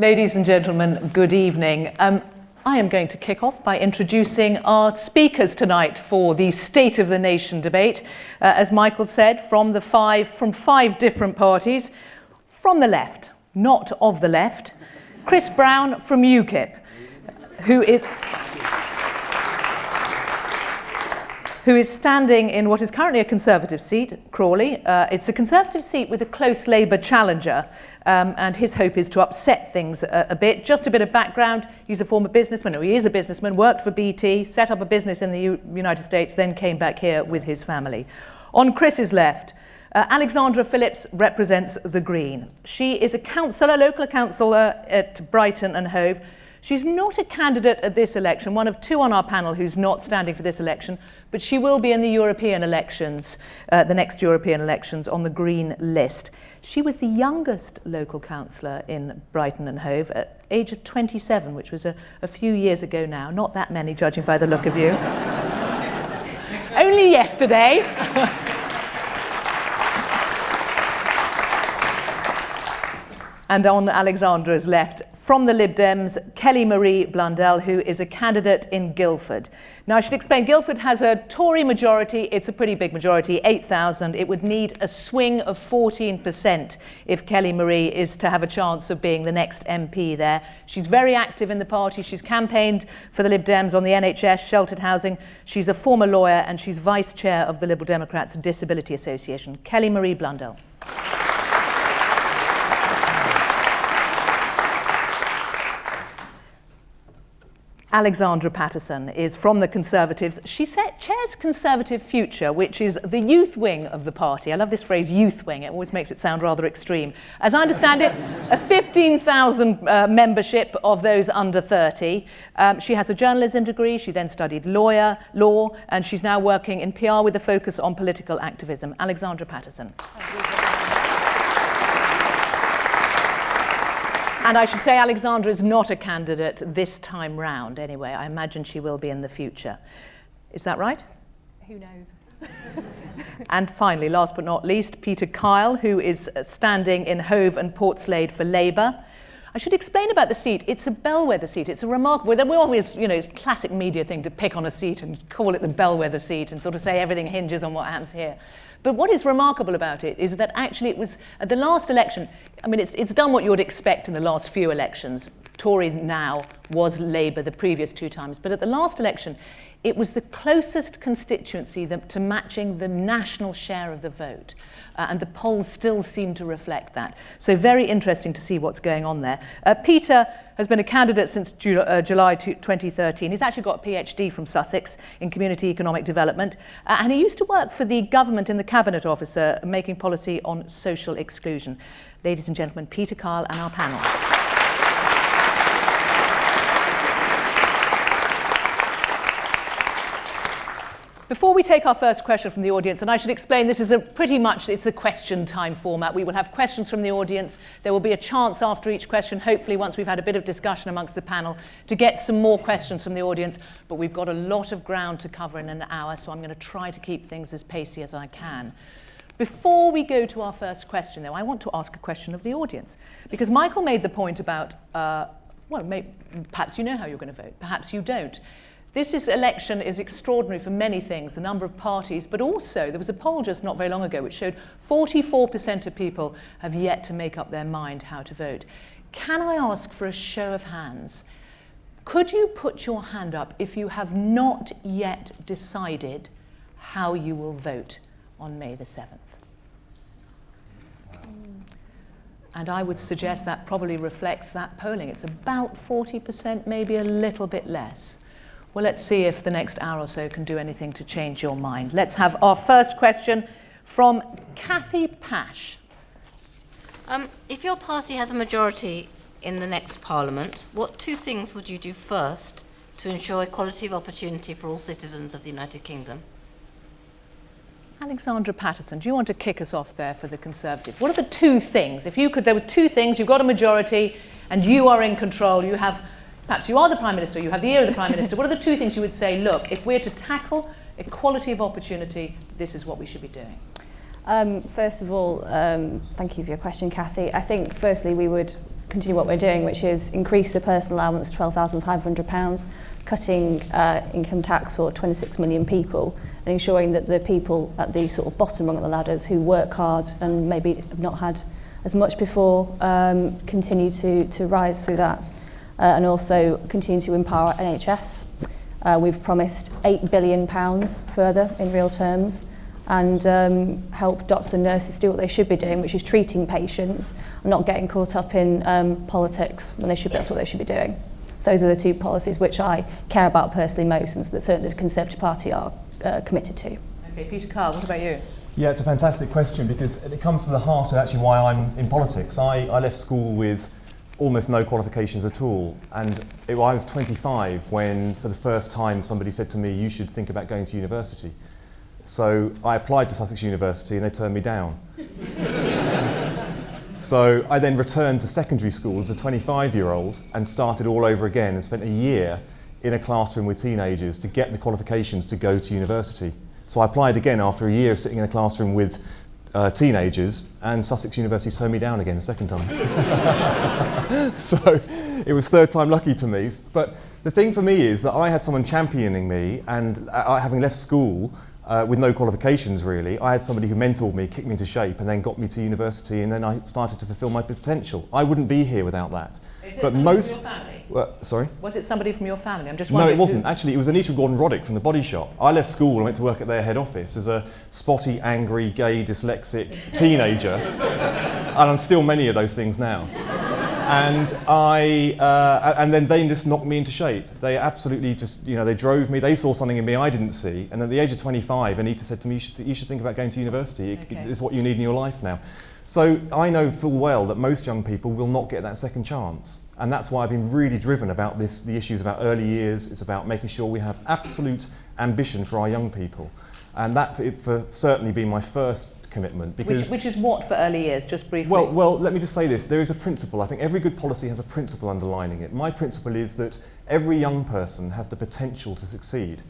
Ladies and gentlemen, good evening. I am going to kick off by introducing our speakers tonight for the State of the Nation debate. As Michael said, from five different parties. From the left, not of the left, Chris Brown from UKIP, who is standing in what is currently a Conservative seat, Crawley. It's a Conservative seat with a close Labour challenger, and his hope is to upset things a bit. Just a bit of background, he's a former businessman, or he is a businessman, worked for BT, set up a business in the United States, then came back here with his family. On Chris's left, Alexandra Phillips represents the Green. She is a councillor, local councillor at Brighton and Hove. She's not a candidate at this election, one of two on our panel who's not standing for this election, but she will be in the European elections, the next European elections, on the Green list. She was the youngest local councillor in Brighton and Hove at age of 27, which was a few years ago now. Not that many, judging by the look of you. Only yesterday. And on Alexandra's left, from the Lib Dems, Kelly Marie Blundell, who is a candidate in Guildford. Now, I should explain, Guildford has a Tory majority. It's a pretty big majority, 8,000. It would need a swing of 14% if Kelly Marie is to have a chance of being the next MP there. She's very active in the party. She's campaigned for the Lib Dems on the NHS, sheltered housing. She's a former lawyer, and she's vice chair of the Liberal Democrats Disability Association. Kelly Marie Blundell. Alexandra Paterson is from the Conservatives. She chairs Conservative Future, which is the youth wing of the party. I love this phrase, youth wing. It always makes it sound rather extreme. As I understand it, a 15,000 membership of those under 30. She has a journalism degree. She then studied law, and she's now working in PR with a focus on political activism. Alexandra Paterson. And I should say Alexandra is not a candidate this time round anyway. I imagine she will be in the future. Is that right? Who knows? And finally, last but not least, Peter Kyle, who is standing in Hove and Portslade for Labour. I should explain about the seat. It's a bellwether seat. It's a remarkable... We always, it's a classic media thing to pick on a seat and call it the bellwether seat and sort of say everything hinges on what happens here. But what is remarkable about it is that actually it was at the last election, it's done what you would expect in the last few elections. Tory now was Labour the previous two times. But at the last election, it was the closest constituency to matching the national share of the vote. And the polls still seem to reflect that. So very interesting to see what's going on there. Peter has been a candidate since July 2013. He's actually got a PhD from Sussex in community economic development. And he used to work for the government in the Cabinet Office, making policy on social exclusion. Ladies and gentlemen, Peter Kyle and our panel. Before we take our first question from the audience, and I should explain this is it's a question time format. We will have questions from the audience. There will be a chance after each question, hopefully once we've had a bit of discussion amongst the panel, to get some more questions from the audience. But we've got a lot of ground to cover in an hour, so I'm going to try to keep things as pacey as I can. Before we go to our first question, though, I want to ask a question of the audience. Because Michael made the point about, perhaps you know how you're going to vote, perhaps you don't. This election is extraordinary for many things, the number of parties, but also there was a poll just not very long ago which showed 44% of people have yet to make up their mind how to vote. Can I ask for a show of hands? Could you put your hand up if you have not yet decided how you will vote on May the 7th? And I would suggest that probably reflects that polling. It's about 40%, maybe a little bit less. Well, let's see if the next hour or so can do anything to change your mind. Let's have our first question from Kathy Pash. If your party has a majority in the next Parliament, what two things would you do first to ensure equality of opportunity for all citizens of the United Kingdom? Alexandra Paterson, do you want to kick us off there for the Conservatives? What are the two things? There were two things, you've got a majority and you are in control, perhaps you are the Prime Minister, you have the ear of the Prime Minister. What are the two things you would say, look, if we're to tackle equality of opportunity, this is what we should be doing? First of all, thank you for your question, Kathy. I think firstly we would continue what we're doing, which is increase the personal allowance to £12,500, cutting income tax for 26 million people, and ensuring that the people at the sort of bottom rung of the ladders who work hard and maybe have not had as much before continue to rise through that, and also continue to empower NHS. We've promised £8 billion further in real terms, and help doctors and nurses do what they should be doing, which is treating patients and not getting caught up in politics when they should be that's what they should be doing. So those are the two policies which I care about personally most, and that certainly the Conservative Party are committed to. Okay, Peter Kyle, what about you? Yeah, it's a fantastic question because it comes to the heart of actually why I'm in politics. I left school with almost no qualifications at all, and I was 25 when for the first time somebody said to me, you should think about going to university. So I applied to Sussex University and they turned me down. So I then returned to secondary school as a 25-year-old and started all over again and spent a year in a classroom with teenagers to get the qualifications to go to university. So I applied again after a year of sitting in a classroom with teenagers, and Sussex University turned me down again a second time. So it was third time lucky to me. But the thing for me is that I had someone championing me, and having left school with no qualifications really, I had somebody who mentored me, kicked me into shape, and then got me to university, and then I started to fulfil my potential. I wouldn't be here without that. Is it somebody from your family? Sorry? Was it somebody from your family? I'm just No, wondering. it wasn't. Actually, it was Anita Gordon-Roddick from the Body Shop. I left school and went to work at their head office as a spotty, angry, gay, dyslexic teenager. And I'm still many of those things now. And and then they just knocked me into shape. They absolutely just, they drove me. They saw something in me I didn't see. And at the age of 25, Anita said to me, you should think about going to university. Okay. It is what you need in your life now. So I know full well that most young people will not get that second chance. And that's why I've been really driven about the issues about early years. It's about making sure we have absolute ambition for our young people. And that for certainly been my first commitment. Because which is what for early years, just briefly? Well, let me just say this. There is a principle. I think every good policy has a principle underlining it. My principle is that every young person has the potential to succeed.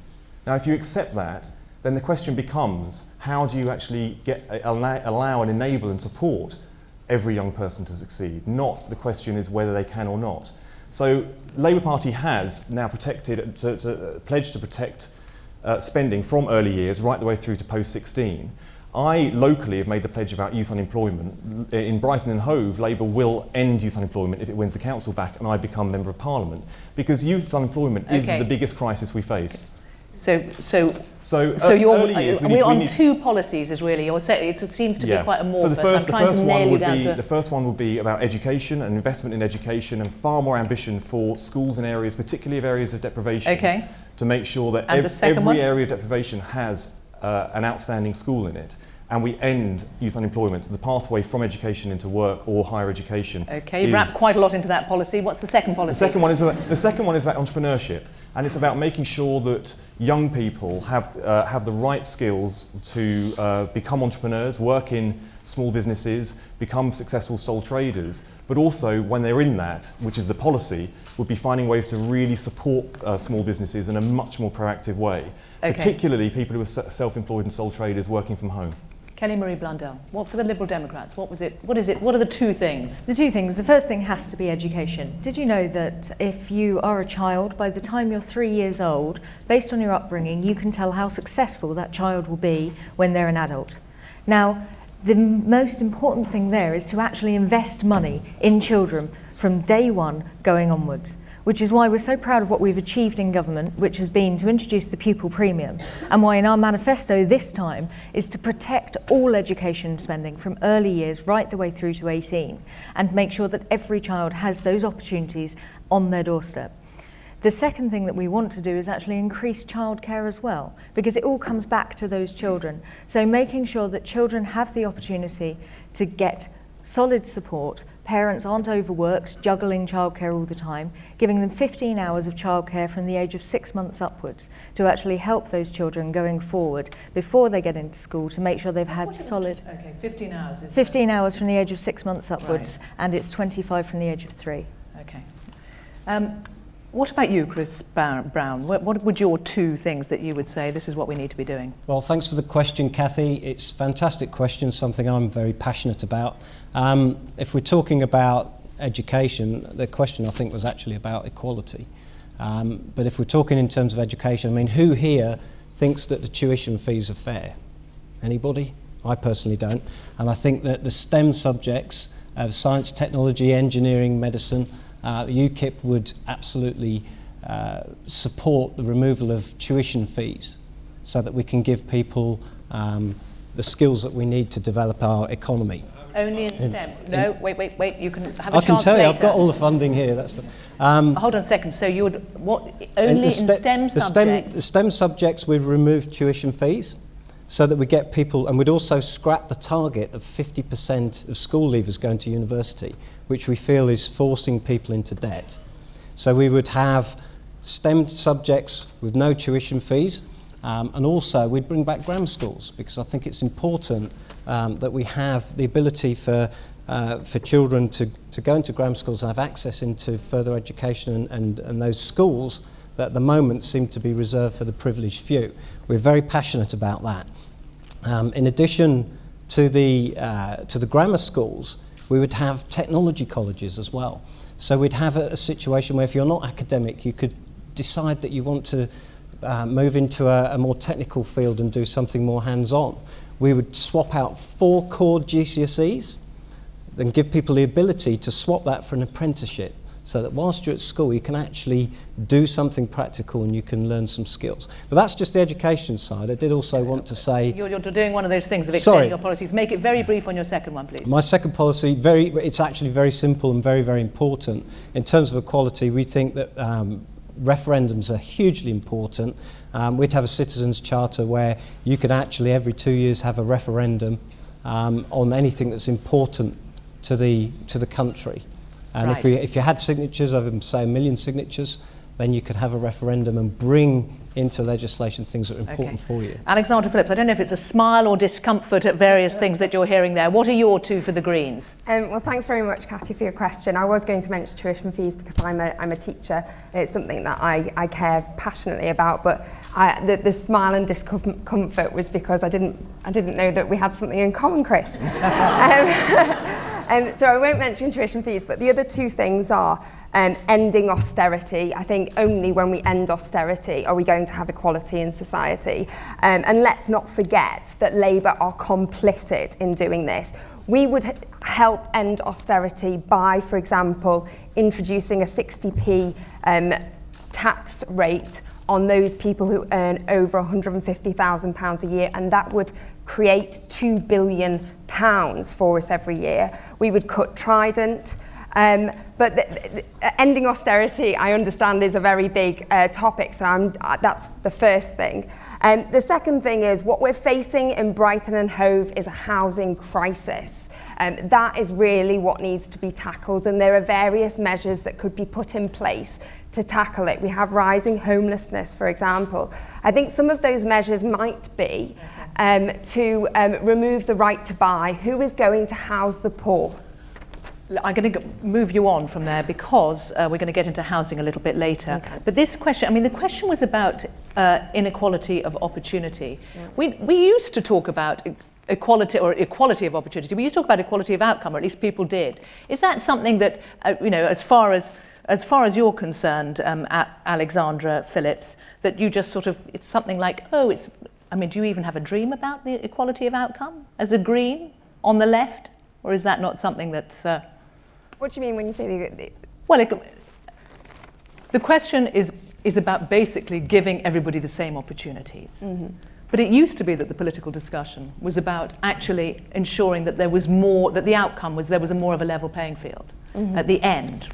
Now, if you accept that, then the question becomes, how do you actually allow and enable and support every young person to succeed? Not the question is whether they can or not. So Labour Party has now pledged to protect spending from early years right the way through to post-16. I locally have made the pledge about youth unemployment. In Brighton and Hove, Labour will end youth unemployment if it wins the council back and I become Member of Parliament, because youth unemployment is the biggest crisis we face. So you're early years, we're on two policies, is really you're saying. It seems to be quite amorphous. So the first one would be about education and investment in education, and far more ambition for schools and areas, particularly of areas of deprivation, to make sure that every area of deprivation has an outstanding school in it, and we end youth unemployment. So the pathway from education into work or higher education. Okay, you've wrapped quite a lot into that policy. What's the second policy? The second one is about entrepreneurship, and it's about making sure that young people have the right skills to become entrepreneurs, work in small businesses, become successful sole traders, but also when they're in that, which is the policy, would be finding ways to really support small businesses in a much more proactive way, particularly people who are self-employed and sole traders working from home. Kelly Marie Blundell, what for the Liberal Democrats? What was it? What is it? What are the two things? The two things. The first thing has to be education. Did you know that if you are a child, by the time you're 3 years old, based on your upbringing, you can tell how successful that child will be when they're an adult? Now, the most important thing there is to actually invest money in children from day one going onwards, which is why we're so proud of what we've achieved in government, which has been to introduce the pupil premium, and why in our manifesto this time is to protect all education spending from early years right the way through to 18, and make sure that every child has those opportunities on their doorstep. The second thing that we want to do is actually increase childcare as well, because it all comes back to those children. So making sure that children have the opportunity to get solid support, parents aren't overworked, juggling childcare all the time, giving them 15 hours of childcare from the age of 6 months upwards to actually help those children going forward before they get into school, to make sure they've had solid... Okay, 15 hours. 15 hours from the age of 6 months upwards, and it's 25 from the age of 3. Okay. What about you, Chris Brown? What would your two things that you would say, this is what we need to be doing? Well, thanks for the question, Kathy. It's a fantastic question, something I'm very passionate about. If we're talking about education, the question I think was actually about equality. But if we're talking in terms of education, I mean, who here thinks that the tuition fees are fair? Anybody? I personally don't. And I think that the STEM subjects of science, technology, engineering, medicine, UKIP would absolutely support the removal of tuition fees so that we can give people the skills that we need to develop our economy. Only in STEM? No, wait, you can have a I can chance tell you, later. I've got all the funding here. That's Hold on a second, so you would, only in STEM subjects? The STEM subjects we'd remove tuition fees so that we get people, and we'd also scrap the target of 50% of school leavers going to university, which we feel is forcing people into debt. So we would have STEM subjects with no tuition fees, and also we'd bring back grammar schools, because I think it's important that we have the ability for children to go into grammar schools and have access into further education and those schools that at the moment seem to be reserved for the privileged few. We're very passionate about that. In addition to the grammar schools, we would have technology colleges as well. So we'd have a situation where if you're not academic, you could decide that you want to move into a more technical field and do something more hands-on. We would swap out 4 core GCSEs, then give people the ability to swap that for an apprenticeship, so that whilst you're at school you can actually do something practical and you can learn some skills. But that's just the education side. I did also want to say... You're doing one of those things of extending your policies. Make it very brief on your second one, please. My second policy, it's actually very simple and very, very important. In terms of equality, we think that referendums are hugely important. We'd have a citizens' charter where you could actually every 2 years have a referendum on anything that's important to the country. And right. if you had signatures of, say, 1 million signatures, then you could have a referendum and bring into legislation things that are important for you. Alexandra Phillips, I don't know if it's a smile or discomfort at various things that you're hearing there. What are your 2 for the Greens? Well, thanks very much, Cathy, for your question. I was going to mention tuition fees because I'm a teacher. It's something that I care passionately about, but the smile and discomfort was because I didn't know that we had something in common, Chris. So I won't mention tuition fees, but the other 2 things are ending austerity. I think only when we end austerity are we going to have equality in society. And let's not forget that Labour are complicit in doing this. We would help end austerity by, for example, introducing a 60p tax rate on those people who earn over £150,000 a year, and that would create £2 billion for us every year. We would cut Trident. But ending austerity, I understand, is a very big topic, so that's the first thing. The second thing is what we're facing in Brighton and Hove is a housing crisis. That is really what needs to be tackled, and there are various measures that could be put in place to tackle it. We have rising homelessness, for example. I think some of those measures might be to remove the right to buy. Who is going to house the poor? I'm going to move you on from there because we're going to get into housing a little bit later. Okay. But this question, I mean, the question was about inequality of opportunity. Yeah. We used to talk about equality of opportunity. We used to talk about equality of outcome, or at least people did. Is that something that, as far as you're concerned, Alexandra Phillips, that you just sort of, it's something like, do you even have a dream about the equality of outcome as a Green on the left? Or is that not something that's... What do you mean when you say... Well, the question is about basically giving everybody the same opportunities. Mm-hmm. But it used to be that the political discussion was about actually ensuring that there was more, that the outcome was there was more of a level playing field at the end.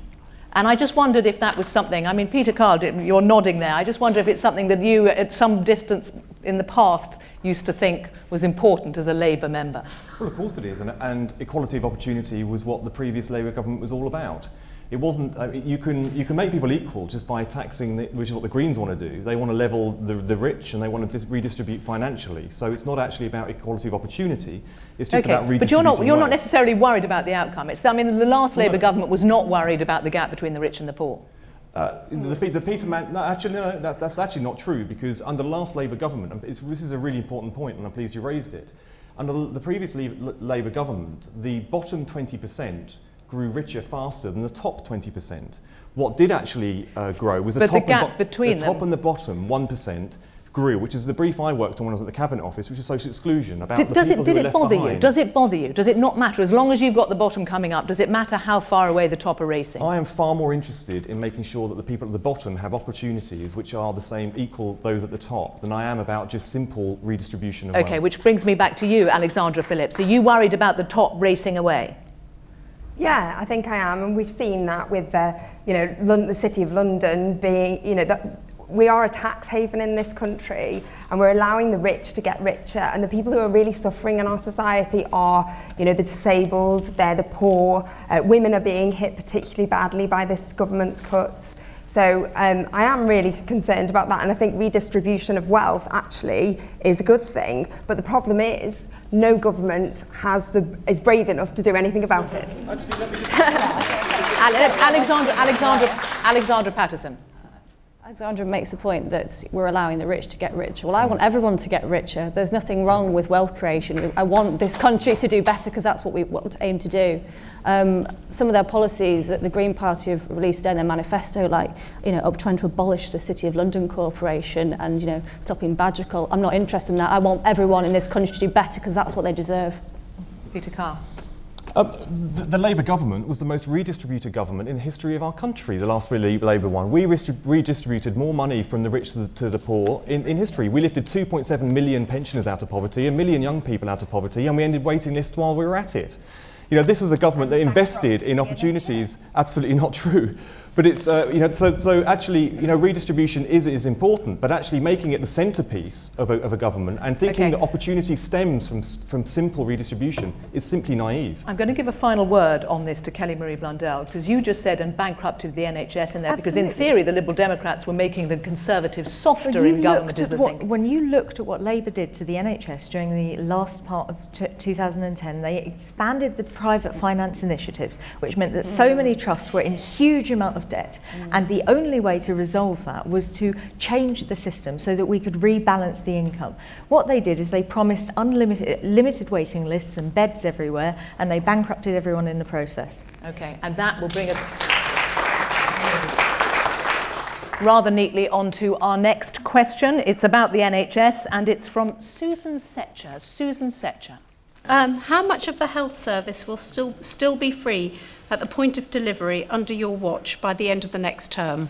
And I just wondered if that was something, I mean, Peter Kyle, you're nodding there, I just wonder if it's something that you, at some distance in the past, used to think was important as a Labour member. Well, of course it is, and equality of opportunity was what the previous Labour government was all about. It wasn't, you can make people equal just by taxing, which is what the Greens want to do. They want to level the rich and they want to redistribute financially. So it's not actually about equality of opportunity, it's just about redistributing But you're not necessarily worried about the outcome. The last Labour government was not worried about the gap between the rich and the poor. That's actually not true, because under the last Labour government, and this is a really important point and I'm pleased you raised it, under the previous Labour government, the bottom 20% grew richer faster than the top 20%. What did actually grow was the But top, the gap between the top and the bottom 1% grew, which is the brief I worked on when I was at the Cabinet Office, which is social exclusion, about the people who were left behind. Does it bother you? Does it not matter? As long as you've got the bottom coming up, does it matter how far away the top are racing? I am far more interested in making sure that the people at the bottom have opportunities which are the same, equal those at the top, than I am about just simple redistribution of wealth. Okay, which brings me back to you, Alexandra Phillips. Are you worried about the top racing away? Yeah, I think I am, and we've seen that with the City of London being, that we are a tax haven in this country, and we're allowing the rich to get richer, and the people who are really suffering in our society are, the disabled, they're the poor, women are being hit particularly badly by this government's cuts. So I am really concerned about that, and I think redistribution of wealth actually is a good thing, but the problem is no government is brave enough to do anything about it. Alexandra Paterson. Alexandra makes the point that we're allowing the rich to get richer. Well, I want everyone to get richer. There's nothing wrong with wealth creation. I want this country to do better because that's what we aim to do. Some of their policies that the Green Party have released in their manifesto, like trying to abolish the City of London Corporation and stopping badger cull. I'm not interested in that. I want everyone in this country to do better because that's what they deserve. Peter Carr. The Labour government was the most redistributed government in the history of our country, the last Labour one. We redistributed more money from the rich to the poor in history. We lifted 2.7 million pensioners out of poverty, 1 million young people out of poverty, and we ended waiting lists while we were at it. This was a government that invested in opportunities. Absolutely not true. But it's, so actually, redistribution is important, but actually making it the centrepiece of a government and thinking that opportunity stems from simple redistribution is simply naive. I'm going to give a final word on this to Kelly Marie Blundell, because you just said and bankrupted the NHS in there. Absolutely. Because in theory the Liberal Democrats were making the Conservatives softer in government is the thing. When you looked at what Labour did to the NHS during the last part of 2010, they expanded the private finance initiatives, which meant that so many trusts were in huge amount of debt, and the only way to resolve that was to change the system so that we could rebalance the income. What they did is they promised limited waiting lists and beds everywhere, and they bankrupted everyone in the process. Okay, and that will bring us rather neatly on to our next question. It's about the NHS, and it's from Susan Setcher. Susan Setcher. How much of the health service will still be free at the point of delivery under your watch by the end of the next term?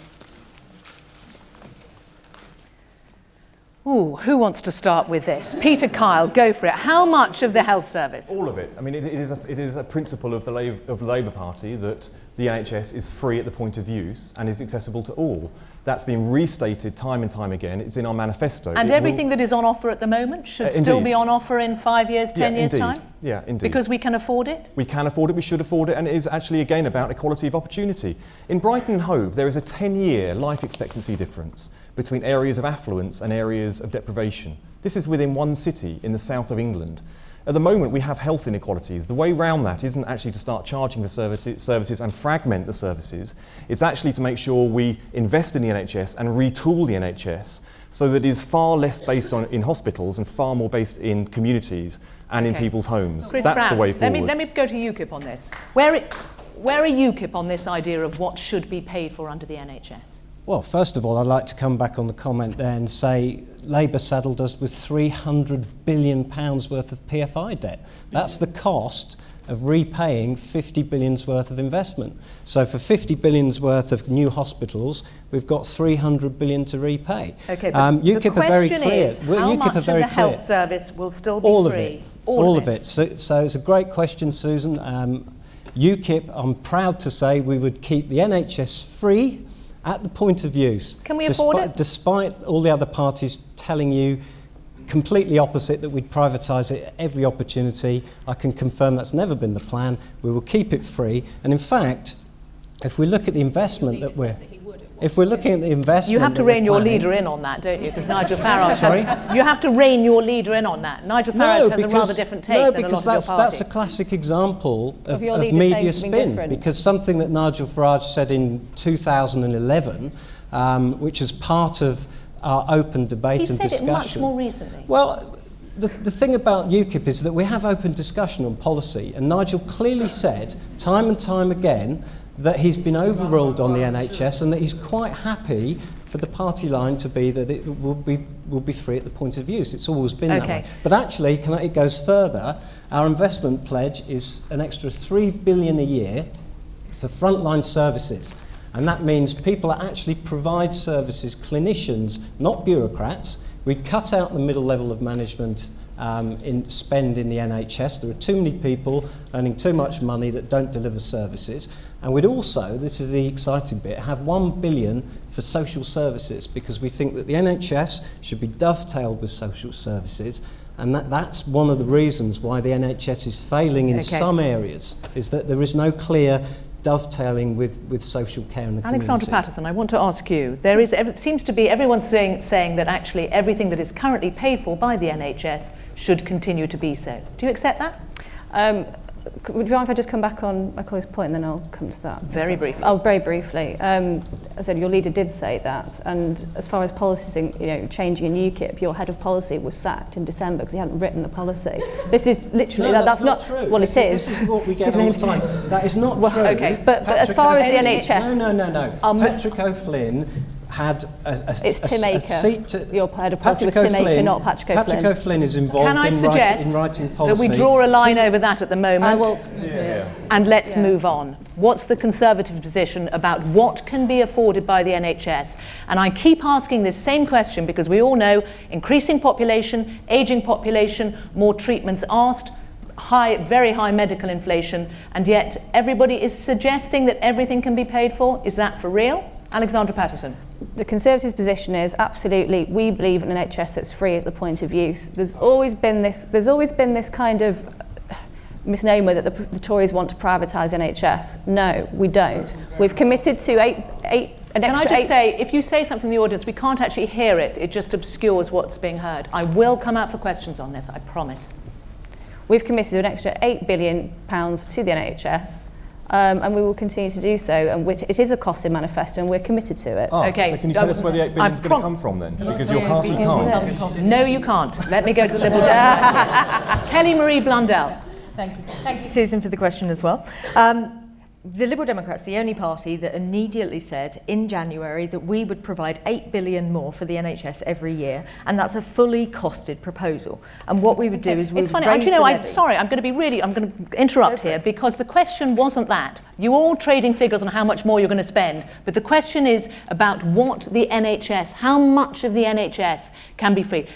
Ooh, who wants to start with this? Peter Kyle, go for it. How much of the health service? All of it. I mean, it is a principle of the Labour Party that the NHS is free at the point of use and is accessible to all. That's been restated time and time again. It's in our manifesto. And everything that is on offer at the moment should still be on offer in 5 years, 10 years' time? Yeah, indeed. Because we can afford it? We can afford it, we should afford it, and it is actually, again, about equality of opportunity. In Brighton and Hove, there is a 10-year life expectancy difference between areas of affluence and areas of deprivation. This is within one city in the south of England. At the moment, we have health inequalities. The way round that isn't actually to start charging for services and fragment the services. It's actually to make sure we invest in the NHS and retool the NHS so that it is far less based in hospitals and far more based in communities and in people's homes. Chris That's Brown, the way forward. Let me go to UKIP on this. Where are UKIP on this idea of what should be paid for under the NHS? Well, first of all, I'd like to come back on the comment there and say Labour saddled us with £300 billion worth of PFI debt. That's the cost of repaying 50 billion's worth of investment. So for 50 billion's worth of new hospitals, we've got 300 billion to repay. Okay, but UKIP the are very question clear. is, how much of the health service will still be all free? Of it. All of it. So it's a great question, Susan. UKIP, I'm proud to say we would keep the NHS free at the point of use. Can we afford it? Despite all the other parties telling you completely opposite, that we'd privatise it at every opportunity, I can confirm that's never been the plan. We will keep it free. And in fact, if we look at the investment that we're... If we're looking at the investment... You have to rein your leader in on that, don't you? Because Nigel Farage you have to rein your leader in on that. Nigel Farage has a rather different take than a lot of your party. That's a classic example of media spin. Because something that Nigel Farage said in 2011, which is part of our open debate and discussion... He said it much more recently. Well, the thing about UKIP is that we have open discussion on policy, and Nigel clearly said time and time again that he's been overruled on the NHS and that he's quite happy for the party line to be that it will be free at the point of use. It's always been that way. But actually, it goes further. Our investment pledge is an extra £3 billion a year for frontline services. And that means people that actually provide services, clinicians, not bureaucrats. We cut out the middle level of management in spend in the NHS. There are too many people earning too much money that don't deliver services. And we'd also, this is the exciting bit, have £1 billion for social services, because we think that the NHS should be dovetailed with social services, and that's one of the reasons why the NHS is failing in some areas, is that there is no clear dovetailing with social care in the community. Alexandra Paterson, I want to ask you, it seems to be everyone's saying that actually everything that is currently paid for by the NHS should continue to be so. Do you accept that? Would you mind if I just come back on my colleague's point and then I'll come to that? Very briefly. Oh, very briefly. As I said, your leader did say that, and as far as policies, changing in UKIP, your head of policy was sacked in December because he hadn't written the policy. This is literally that's not true. Well, it is. This is what we get all the time. That is not true. Okay, but as far as the NHS, no. Patrick O'Flynn had a seat to... Your head of policy was Tim Aker, not Patrick O'Flynn. Patrick O'Flynn is involved in writing policy. That we draw a line over that at the moment. I will... And let's move on. What's the Conservative position about what can be afforded by the NHS? And I keep asking this same question because we all know increasing population, ageing population, more treatments asked, very high medical inflation, and yet everybody is suggesting that everything can be paid for. Is that for real? Alexandra Paterson. The Conservatives' position is absolutely, we believe in an NHS that's free at the point of use. There's always been this kind of misnomer that the Tories want to privatise NHS. No, we don't. We've committed to an extra... Can I just say, if you say something in the audience, we can't actually hear it. It just obscures what's being heard. I will come out for questions on this, I promise. We've committed an extra £8 billion to the NHS. And we will continue to do so, and it is a costing manifesto and we're committed to it. Okay. So can you tell us where the £8 billion is going to come from then? Because your party can't. No, you can't. Let me go to the Liberal Democrats. Kelly Marie Blundell. Thank you, Susan, for the question as well. The Liberal Democrats, the only party that immediately said in January that we would provide £8 billion more for the NHS every year, and that's a fully costed proposal. And what we would do is we would raise the levy. I'm sorry, I'm going to interrupt here because the question wasn't that. You're all trading figures on how much more you're going to spend, but the question is about what the NHS, how much of the NHS can be free.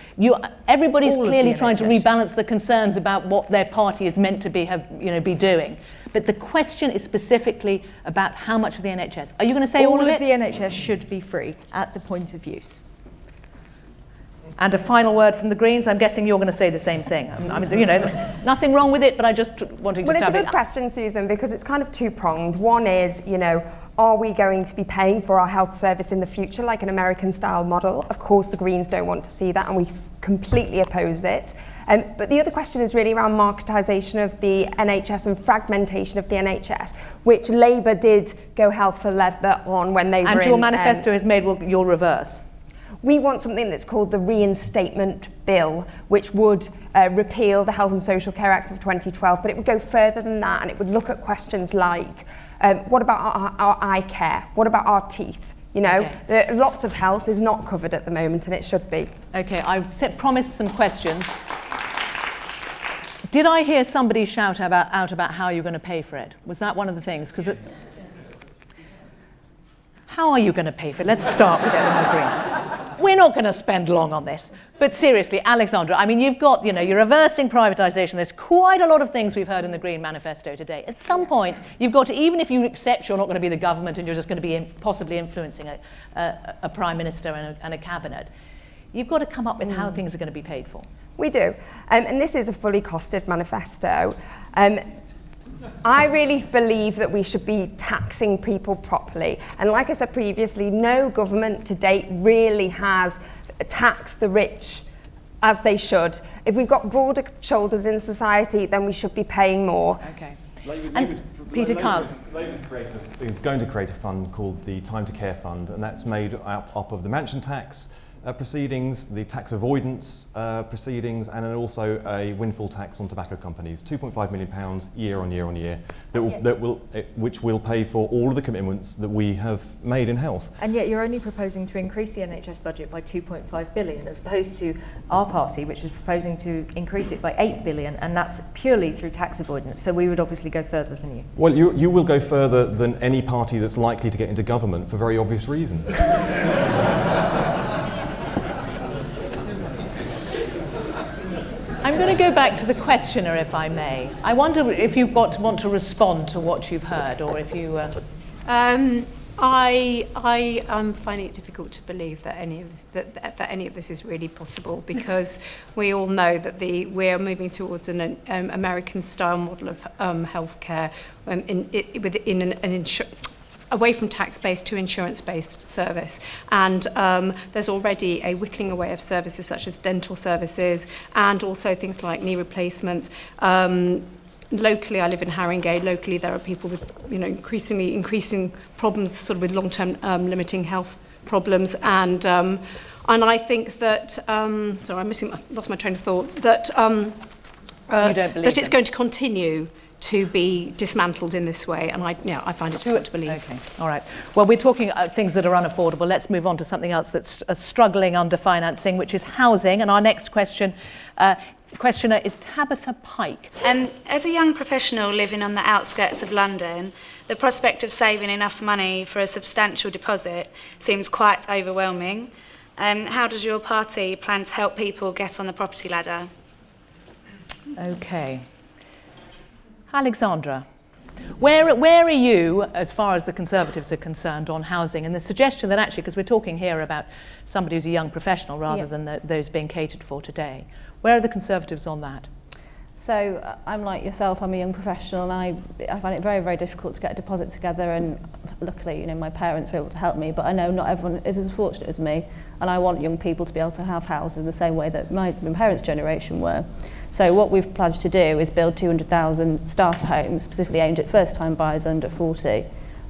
Everybody's clearly trying to rebalance the concerns about what their party is meant to be doing. But the question is specifically about how much of the NHS. Are you going to say all of it? All of the NHS should be free at the point of use. And a final word from the Greens. I'm guessing you're going to say the same thing. I mean, nothing wrong with it, but I just wanted to Well, it's a stab good question, Susan, because it's kind of two-pronged. One is, are we going to be paying for our health service in the future like an American-style model? Of course, the Greens don't want to see that, and we completely oppose it. But the other question is really around marketisation of the NHS and fragmentation of the NHS, which Labour did go hell for leather on when they were in... And your manifesto has made your reverse. We want something that's called the Reinstatement Bill, which would repeal the Health and Social Care Act of 2012, but it would go further than that, and it would look at questions like, what about our eye care? What about our teeth? Lots of health is not covered at the moment, and it should be. Okay, I promised some questions. Did I hear somebody shout out about how you're going to pay for it? Was that one of the things? How are you going to pay for it? Let's start with the Greens. We're not going to spend long on this. But seriously, Alexandra, I mean, you've got, you're reversing privatisation. There's quite a lot of things we've heard in the Green Manifesto today. At some point, you've got to, even if you accept you're not going to be the government and you're just going to be possibly influencing a Prime Minister and a cabinet, you've got to come up with how things are going to be paid for. We do. And this is a fully costed manifesto. I really believe that we should be taxing people properly. And like I said previously, no government to date really has taxed the rich as they should. If we've got broader shoulders in society, then we should be paying more. Okay. Peter Kyle. Labour's is going to create a fund called the Time to Care Fund, and that's made up of the mansion tax, proceedings, the tax avoidance proceedings, and then also a windfall tax on tobacco companies, £2.5 million year on year on year, which will pay for all of the commitments that we have made in health. And yet you're only proposing to increase the NHS budget by 2.5 billion, as opposed to our party, which is proposing to increase it by 8 billion, and that's purely through tax avoidance. So we would obviously go further than you. Well, you will go further than any party that's likely to get into government for very obvious reasons. I'm going to go back to the questioner, if I may. I wonder if you want to respond to what you've heard, or if you... I am finding it difficult to believe that any of this is really possible, because we all know that we are moving towards an American-style model of healthcare away from tax-based to insurance-based service. And there's already a whittling away of services such as dental services, and also things like knee replacements. Locally, I live in Haringey. Locally, there are people with, increasing problems, sort of with long-term limiting health problems, and I think that lost my train of thought. That you don't believe that it's going to continue to be dismantled in this way, and I find it difficult to believe. Okay, all right. Well, we're talking things that are unaffordable. Let's move on to something else that's struggling under financing, which is housing. And our next questioner is Tabitha Pike. As a young professional living on the outskirts of London, the prospect of saving enough money for a substantial deposit seems quite overwhelming. How does your party plan to help people get on the property ladder? Okay. Alexandra, where are you, as far as the Conservatives are concerned, on housing, and the suggestion that actually, because we're talking here about somebody who's a young professional rather than those being catered for today, where are the Conservatives on that? So I'm like yourself, I'm a young professional, and I find it very, very difficult to get a deposit together, and luckily, my parents were able to help me, but I know not everyone is as fortunate as me, and I want young people to be able to have houses in the same way that my parents' generation were. So what we've pledged to do is build 200,000 starter homes, specifically aimed at first-time buyers under 40,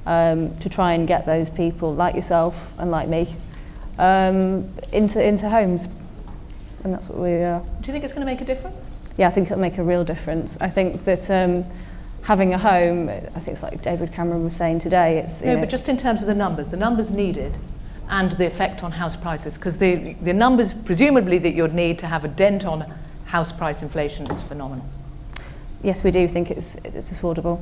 to try and get those people like yourself and like me into homes. And that's what we are. Do you think it's going to make a difference? Yeah, I think it'll make a real difference. I think that having a home, I think it's like David Cameron was saying today, it's... No, but just in terms of the numbers needed and the effect on house prices, because the numbers presumably that you'd need to have a dent on house price inflation is phenomenal. Yes, we do think it's affordable.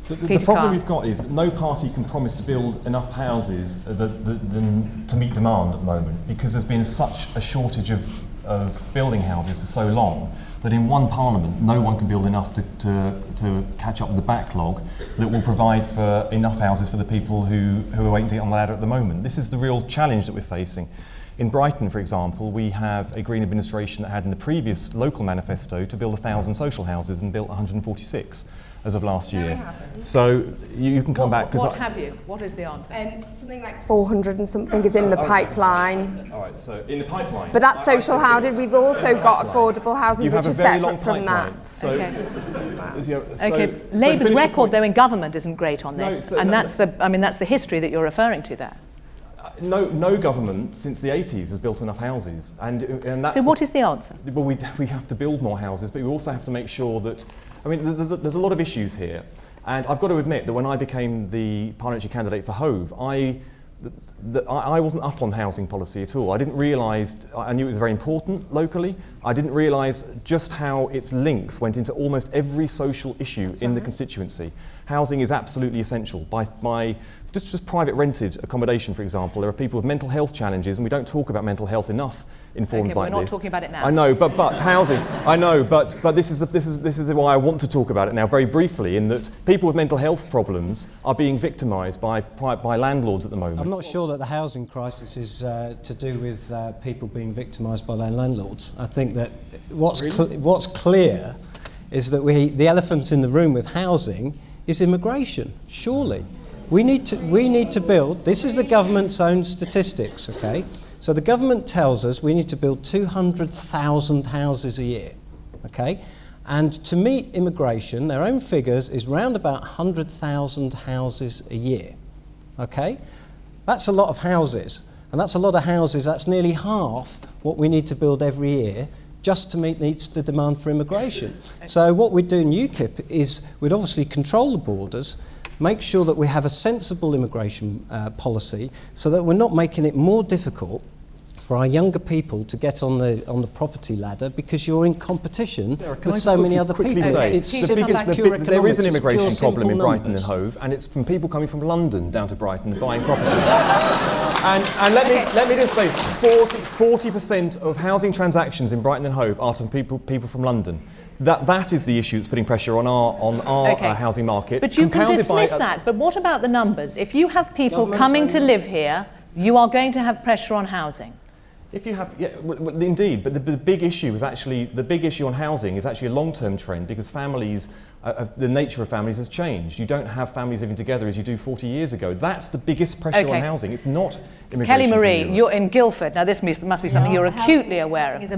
The problem we've got is that no party can promise to build enough houses to meet demand at the moment, because there's been such a shortage of building houses for so long that in one parliament no one can build enough to catch up with the backlog that will provide for enough houses for the people who are waiting to get on the ladder at the moment. This is the real challenge that we're facing. In Brighton, for example, we have a Green administration that had in the previous local manifesto to build 1,000 social houses and built 146 as of last year. So you can come back. What have you? What is the answer? Something like 400 and something is in the pipeline. All right, so in the pipeline. But that's social housing. We've also got affordable housing, which is separate from that. So, okay. Labour's record, though, in government isn't great on this, that's the history that you're referring to there. No government since the 80s has built enough houses, and that's. So what is the answer? Well, we have to build more houses, but we also have to make sure that. There's a lot of issues here, and I've got to admit that when I became the parliamentary candidate for Hove, I wasn't up on housing policy at all. I didn't realise. I knew it was very important locally. I didn't realise just how its links went into almost every social issue in the constituency. Housing is absolutely essential. By just private rented accommodation, for example, there are people with mental health challenges, and we don't talk about mental health enough in forums like this. We're not talking about it now. I know, but housing. I know, but this is why I want to talk about it now very briefly. In that people with mental health problems are being victimised by landlords at the moment. I'm not sure that the housing crisis is to do with people being victimised by their landlords. I think that what's clear is that the elephant in the room with housing is immigration. Surely. We need to build, this is the government's own statistics, okay? So the government tells us we need to build 200,000 houses a year, okay? And to meet immigration, their own figures is round about 100,000 houses a year, okay? That's a lot of houses. And that's a lot of houses. That's nearly half what we need to build every year just to meet the demand for immigration. So what we'd do in UKIP is we'd obviously control the borders, make sure that we have a sensible immigration policy so that we're not making it more difficult for our younger people to get on the property ladder because you're in competition with so many other people. There is an immigration problem in Brighton and Hove, and it's from people coming from London down to Brighton buying property. and let me just say, 40% of housing transactions in Brighton and Hove are from people from London. That is the issue that's putting pressure on our housing market. But you can dismiss that. But what about the numbers? If you have people coming to live here, you are going to have pressure on housing. If you have, indeed, but the big issue on housing is actually a long-term trend because families, the nature of families has changed. You don't have families living together as you do 40 years ago. That's the biggest pressure on housing. It's not immigration. Kelly Marie, you're in Guildford. Now this must be something you're acutely aware of. Housing is a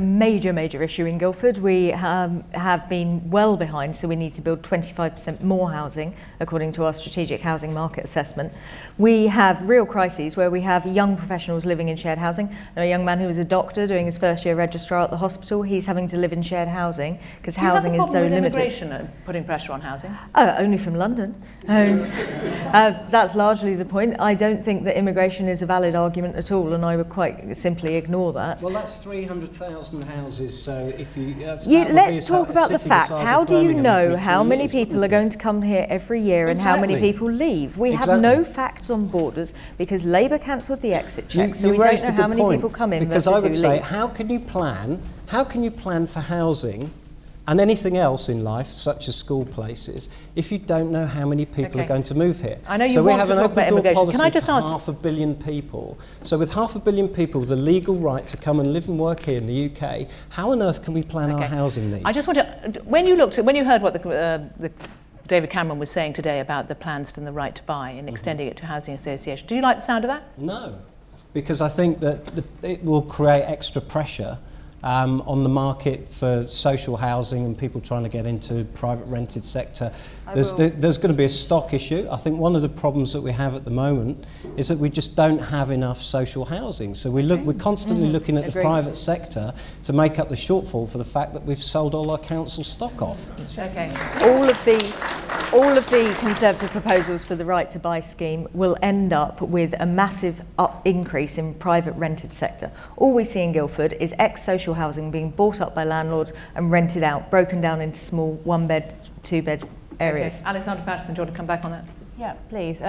major issue in Guildford. We have been well behind, so we need to build 25% more housing according to our strategic housing market assessment. We have real crises where we have young professionals living in shared housing. And a young man who was a doctor doing his first year registrar at the hospital, he's having to live in shared housing because housing is so limited. Immigration putting pressure on housing? Only from London. That's largely the point. I don't think that immigration is a valid argument at all, and I would quite simply ignore that. Well, that's 300,000 houses, so if you... let's talk about the facts. How do you know how many people are going to come here every year and how many people leave? We have no facts on borders because Labour cancelled the exit check, so we don't know how many people come in because I would say, how can you plan for housing and anything else in life, such as school places, if you don't know how many people are going to move here? I know you so we want have to an talk about open door immigration. policy Can I just to ask? 500 million people. So with 500 million people with the legal right to come and live and work here in the UK, how on earth can we plan our housing needs? I just want to, when you heard what the David Cameron was saying today about the plans and the right to buy and extending it to housing associations, do you like the sound of that? No, because I think that it will create extra pressure on the market for social housing and people trying to get into private rented sector. There's going to be a stock issue. I think one of the problems that we have at the moment is that we just don't have enough social housing. So we're constantly looking at the private sector to make up the shortfall for the fact that we've sold all our council stock off. Okay. All of the Conservative proposals for the right to buy scheme will end up with a massive increase in private rented sector. All we see in Guildford is ex-social housing being bought up by landlords and rented out, broken down into small one-bed, two-bed areas. Okay. Alexandra Paterson, do you want to come back on that? Yeah, please.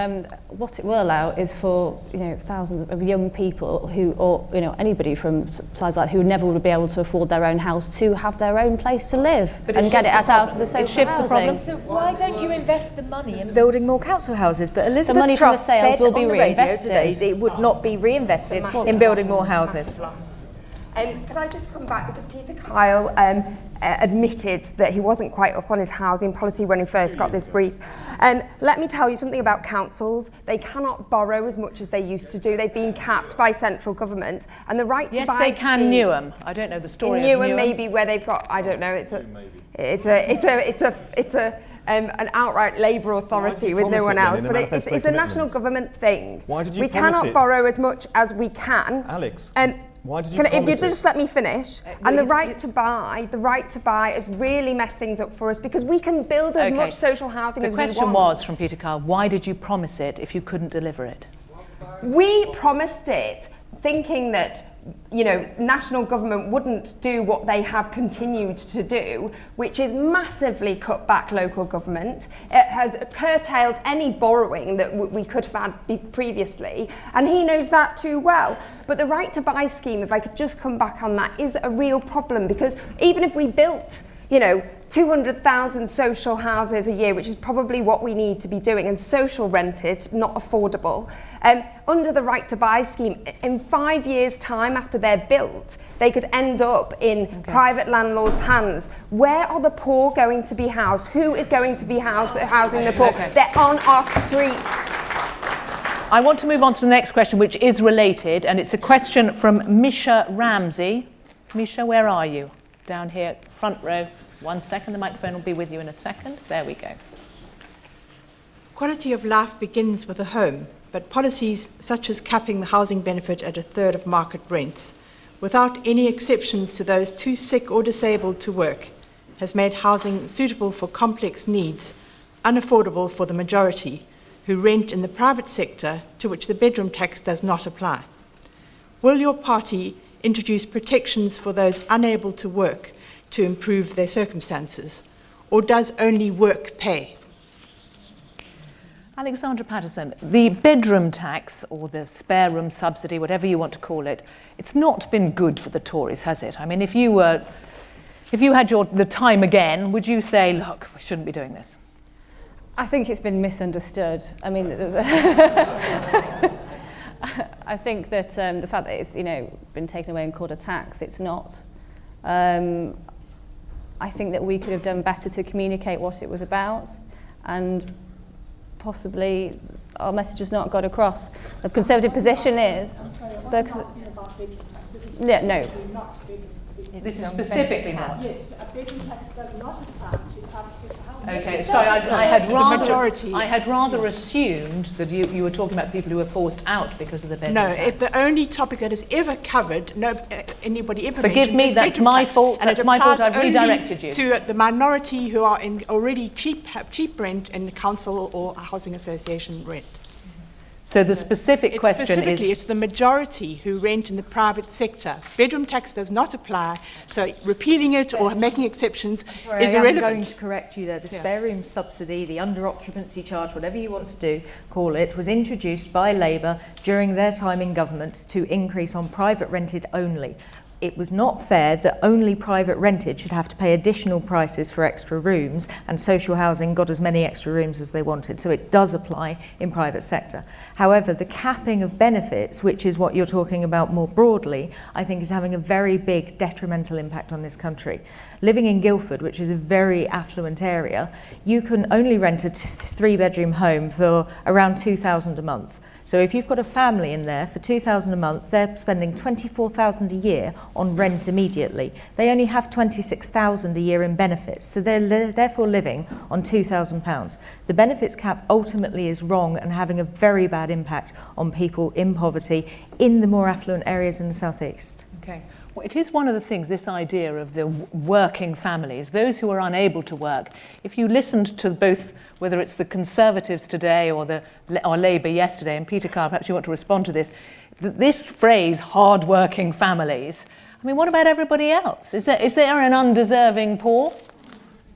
What it will allow is for thousands of young people or anybody from sides like who never would be able to afford their own house to have their own place to live and get it out of the social housing. So why don't you invest the money in building more council houses? But Elizabeth the money from the Truss sales said will be on the radio reinvested today that it would not be reinvested in building more houses. Could I just come back, because Peter Kyle admitted that he wasn't quite up on his housing policy when he first got this brief. Let me tell you something about councils. They cannot borrow as much as they used to do. They've been capped by central government, and the right to buy. Yes, they can. Newham. I don't know the story. In Newham, maybe where they've got. I don't know. It's an outright Labour authority with no one else, but it's a national government thing. Why did you we promise cannot it? borrow as much as we can. Alex. Why did you If you promise just let me finish, and the right to buy has really messed things up for us because we can build as much social housing as we want. The question was from Peter Kyle, why did you promise it if you couldn't deliver it? We promised it thinking that, national government wouldn't do what they have continued to do, which is massively cut back local government. It has curtailed any borrowing that we could have had previously, and he knows that too well. But the right to buy scheme, if I could just come back on that, is a real problem because even if we built 200,000 social houses a year, which is probably what we need to be doing, and social rented, not affordable. Under the right to buy scheme, in 5 years' time after they're built, they could end up in private landlords' hands. Where are the poor going to be housed? Who is going to be housing the poor? They're on our streets. I want to move on to the next question, which is related, and it's a question from Misha Ramsey. Misha, where are you? Down here, front row. 1 second, the microphone will be with you in a second. There we go. Quality of life begins with a home. but policies such as capping the housing benefit at a third of market rents, without any exceptions to those too sick or disabled to work, has made housing suitable for complex needs unaffordable for the majority who rent in the private sector to which the bedroom tax does not apply. Will your party introduce protections for those unable to work to improve their circumstances, or does only work pay? Alexandra Paterson, the bedroom tax, or the spare room subsidy, whatever you want to call it, it's not been good for the Tories, has it? I mean, if you had the time again, would you say, look, we shouldn't be doing this? I think it's been misunderstood. I mean, I think that the fact that it's been taken away and called a tax, it's not. I think that we could have done better to communicate what it was about, and possibly our message has not got across. The Conservative position is... This is specifically not. Yes, a bedroom tax does not apply to private sector housing. Okay, sorry, I had rather assumed that you were talking about people who were forced out because of the bedroom tax. The only topic that is ever covered, anybody ever Forgive me, that's my fault. That's my fault. I've redirected you to the minority who are already have cheap rent in the council or housing association rent. So the specific question is... It's the majority who rent in the private sector. Bedroom tax does not apply, so repealing it or making exceptions is irrelevant. I'm going to correct you there. The spare room subsidy, the under-occupancy charge, whatever you want to call it, was introduced by Labour during their time in government to increase on private rented only. It was not fair that only private rented should have to pay additional prices for extra rooms, and social housing got as many extra rooms as they wanted. So it does apply in private sector. However, the capping of benefits, which is what you're talking about more broadly, I think is having a very big detrimental impact on this country. Living in Guildford, which is a very affluent area, you can only rent a 3-bedroom home for around £2,000 a month. So if you've got a family in there for £2,000 a month, they're spending £24,000 a year on rent immediately. They only have £26,000 a year in benefits, so they're therefore living on £2,000. The benefits cap ultimately is wrong and having a very bad impact on people in poverty in the more affluent areas in the South East. Okay. Well, it is one of the things, this idea of the working families, those who are unable to work. If you listened to both, whether it's the Conservatives today or Labour yesterday, and Peter Kyle, perhaps you want to respond to this, this phrase, hard-working families, I mean, what about everybody else? Is there an undeserving poor?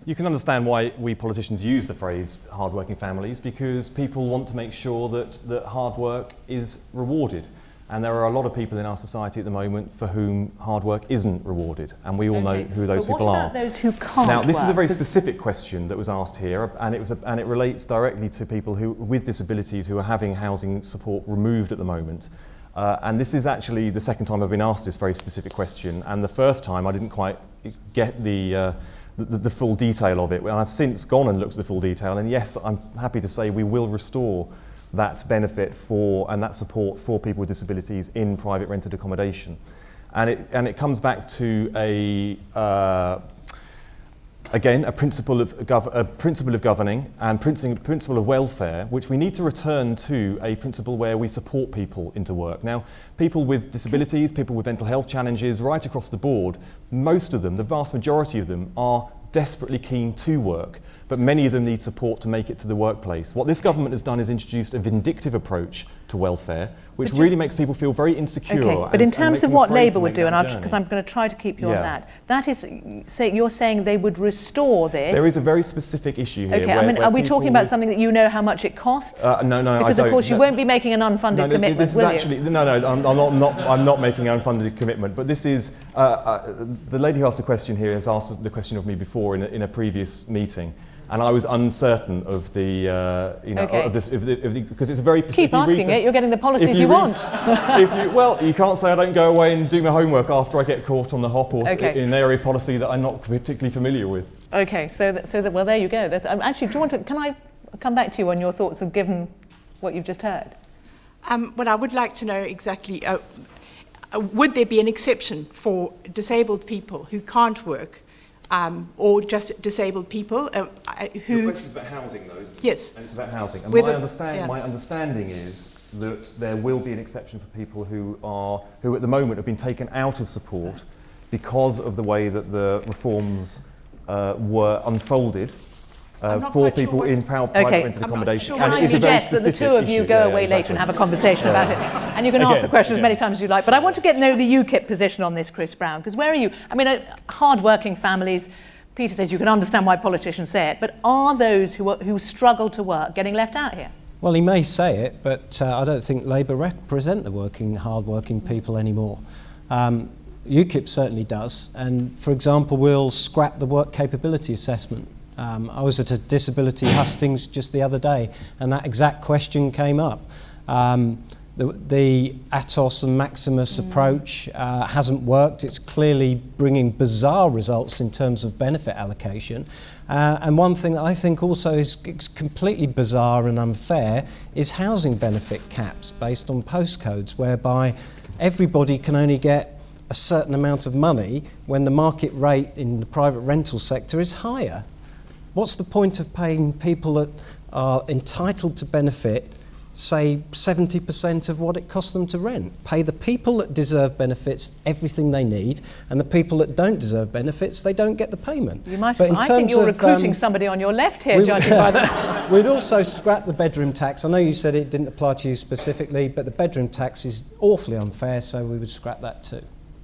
You can understand why we politicians use the phrase hard-working families, because people want to make sure that hard work is rewarded. And there are a lot of people in our society at the moment for whom hard work isn't rewarded, and we all know who those people are. What about those who can't Now, this work? is a very specific question that was asked here, and it relates directly to people who with disabilities who are having housing support removed at the moment. And this is actually the second time I've been asked this very specific question, and the first time I didn't quite get the full detail of it. Well, I've since gone and looked at the full detail, and yes, I'm happy to say we will restore that benefit and that support for people with disabilities in private rented accommodation. And it comes back to again, a principle of governing and principle of welfare, which we need to return to a principle where we support people into work. Now, people with disabilities, people with mental health challenges, right across the board, most of them, the vast majority of them, are desperately keen to work, but many of them need support to make it to the workplace. What this government has done is introduced a vindictive approach to welfare, which really makes people feel very insecure. Okay, but in terms of what Labour would do, and because I'm going to try to keep you on that is, you're saying they would restore this. There is a very specific issue here. Okay, I mean, are we talking about something that you know how much it costs? No, I don't. Because of course you won't be making an unfunded commitment, this is will actually, you? I'm not making an unfunded commitment, but this is, the lady who asked the question here has asked the question of me before in a previous meeting. And I was uncertain of the, of this, because it's a very... Keep asking it, you're getting the policies you want. Well, you can't say I don't go away and do my homework after I get caught on the hop or in an area of policy that I'm not particularly familiar with. Okay, well, there you go. Actually, can I come back to you on your thoughts of given what you've just heard? Well, I would like to know exactly, would there be an exception for disabled people who can't work or just disabled people who... The question is about housing, though, isn't it? Yes. And it's about housing. And Yeah. my understanding is that there will be an exception for people who at the moment have been taken out of support because of the way that the reforms were unfolded for people in private rented accommodation. Can I suggest that the two of you go away later and have a conversation about it? And you can ask the question as many times as you like. But I want to get to know the UKIP position on this, Chris Brown, because where are you? I mean, hard-working families, Peter says you can understand why politicians say it, but are those who struggle to work getting left out here? Well, he may say it, but I don't think Labour represent the hard-working people anymore. UKIP certainly does, and for example, we'll scrap the work capability assessment. I was at a disability hustings just the other day, and that exact question came up. The Atos and Maximus approach hasn't worked. It's clearly bringing bizarre results in terms of benefit allocation. And one thing that I think also is completely bizarre and unfair is housing benefit caps based on postcodes, whereby everybody can only get a certain amount of money when the market rate in the private rental sector is higher. What's the point of paying people that are entitled to benefit, say, 70% of what it costs them to rent? Pay the people that deserve benefits everything they need, and the people that don't deserve benefits, they don't get the payment. You might. I think you're recruiting somebody on your left here, judging by the... We'd also scrap the bedroom tax. I know you said it didn't apply to you specifically, but the bedroom tax is awfully unfair, so we would scrap that too.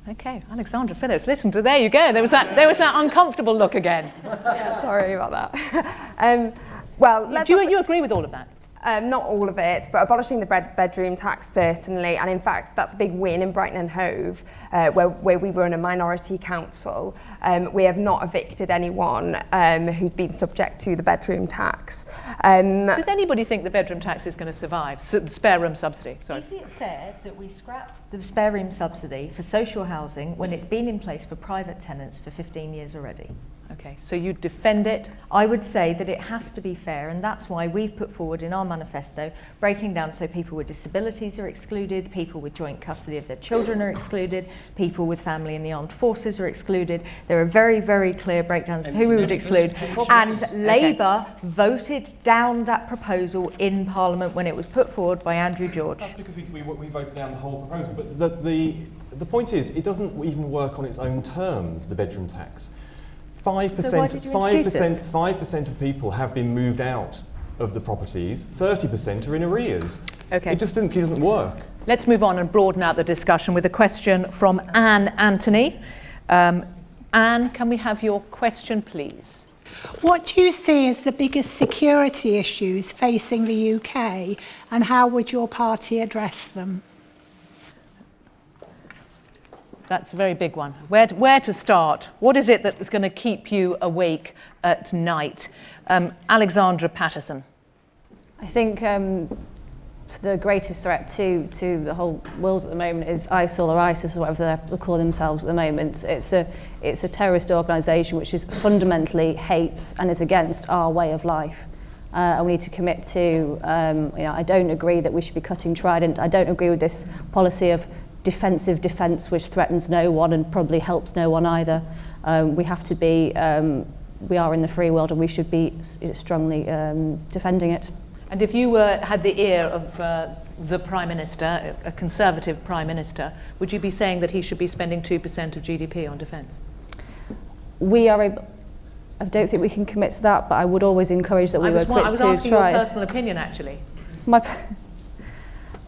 Okay, Alexandra, Phillips, listen to, there you go. There was that uncomfortable look again. Yeah, sorry about that. Well, do you agree with all of that? Not all of it, but abolishing the bedroom tax certainly, and in fact that's a big win in Brighton and Hove, where we run a minority council. We have not evicted anyone who's been subject to the bedroom tax. Does anybody think the bedroom tax is going to survive? Spare room subsidy, sorry. Is it fair that we scrap the spare room subsidy for social housing when it's been in place for private tenants for 15 years already? Okay, so you defend it? I would say that it has to be fair, and that's why we've put forward in our manifesto breaking down so people with disabilities are excluded, people with joint custody of their children are excluded, people with family in the armed forces are excluded. There are very, very clear breakdowns of who we would exclude, and Labour voted down that proposal in Parliament when it was put forward by Andrew George. That's because we voted down the whole proposal, but the point is it doesn't even work on its own terms, the bedroom tax. 5% of people have been moved out of the properties, 30% are in arrears. Okay. It just doesn't work. Let's move on and broaden out the discussion with a question from Anne Anthony. Anne, can we have your question, please? What do you see as the biggest security issues facing the UK, and how would your party address them? That's a very big one. Where to start? What is it that is going to keep you awake at night? Alexandra Paterson. I think the greatest threat to the whole world at the moment is ISIL or ISIS or whatever they call themselves at the moment. It's a terrorist organisation which is fundamentally hates and is against our way of life. And we need to commit to, I don't agree that we should be cutting Trident. I don't agree with this policy of defensive defence which threatens no one and probably helps no one either. We have to be, we are in the free world and we should be strongly defending it. And if you had the ear of the Prime Minister, a Conservative Prime Minister, would you be saying that he should be spending 2% of GDP on defence? I don't think we can commit to that, but I would always encourage that we were quick to try. I was asking your personal opinion, actually.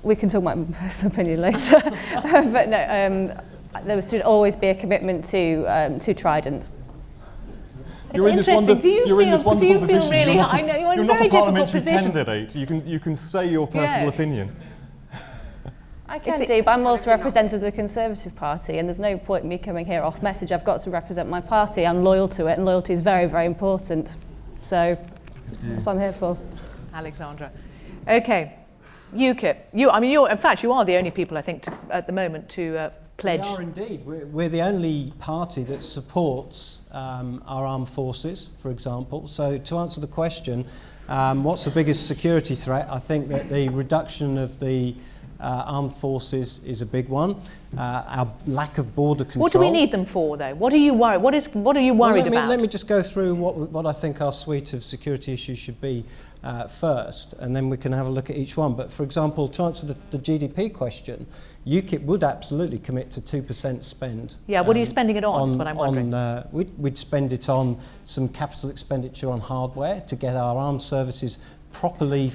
We can talk about my personal opinion later. But no, there should always be a commitment to Trident. You're in this wonderful position. Really, I know you're in a very difficult position. Candidate. You can say your personal opinion. I can do, but I'm also representative of the Conservative Party, and there's no point in me coming here off message. I've got to represent my party. I'm loyal to it, and loyalty is very, very important. So that's what I'm here for. Alexandra. Okay. UKIP. You are the only people, I think, at the moment to pledge. We are indeed. We're the only party that supports our armed forces, for example. So to answer the question, what's the biggest security threat? I think that the reduction of the armed forces is a big one. Our lack of border control. What do we need them for, though? What are you worried? What are you worried about? Let me just go through what I think our suite of security issues should be first, and then we can have a look at each one. But for example, to answer the GDP question, UKIP would absolutely commit to 2% spend. Yeah, what are you spending it on is what I'm wondering. We'd spend it on some capital expenditure on hardware to get our armed services properly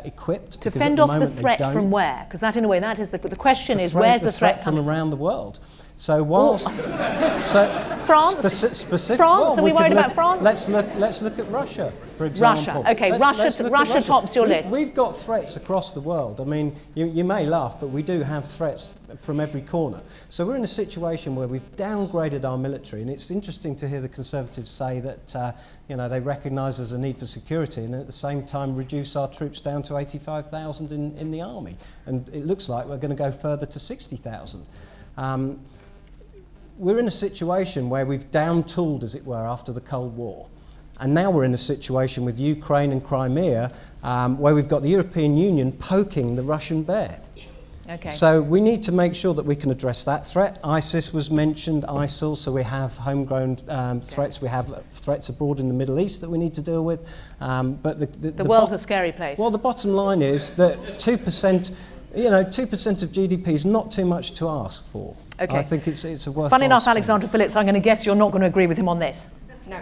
equipped. To fend off the threat from where? Because that, in a way, that is the question is, where's the threat from around the world? So whilst France, specific, France, are we worried about France? Let's look at Russia, for example. Russia, okay, Russia tops your list. We've got threats across the world. I mean, you may laugh, but we do have threats from every corner. So we're in a situation where we've downgraded our military, and it's interesting to hear the Conservatives say that they recognise there's a need for security, and at the same time reduce our troops down to 85,000 in the army, and it looks like we're going to go further to 60,000. We're in a situation where we've down-tooled, as it were, after the Cold War. And now we're in a situation with Ukraine and Crimea where we've got the European Union poking the Russian bear. Okay. So we need to make sure that we can address that threat. ISIS was mentioned, ISIL, so we have homegrown threats. We have threats abroad in the Middle East that we need to deal with. But the world's a scary place. Well, the bottom line is that 2%... 2% of GDP is not too much to ask for. Okay. I think it's a worthwhile Funny enough, spend. Alexandra Phillips, I'm going to guess you're not going to agree with him on this. No.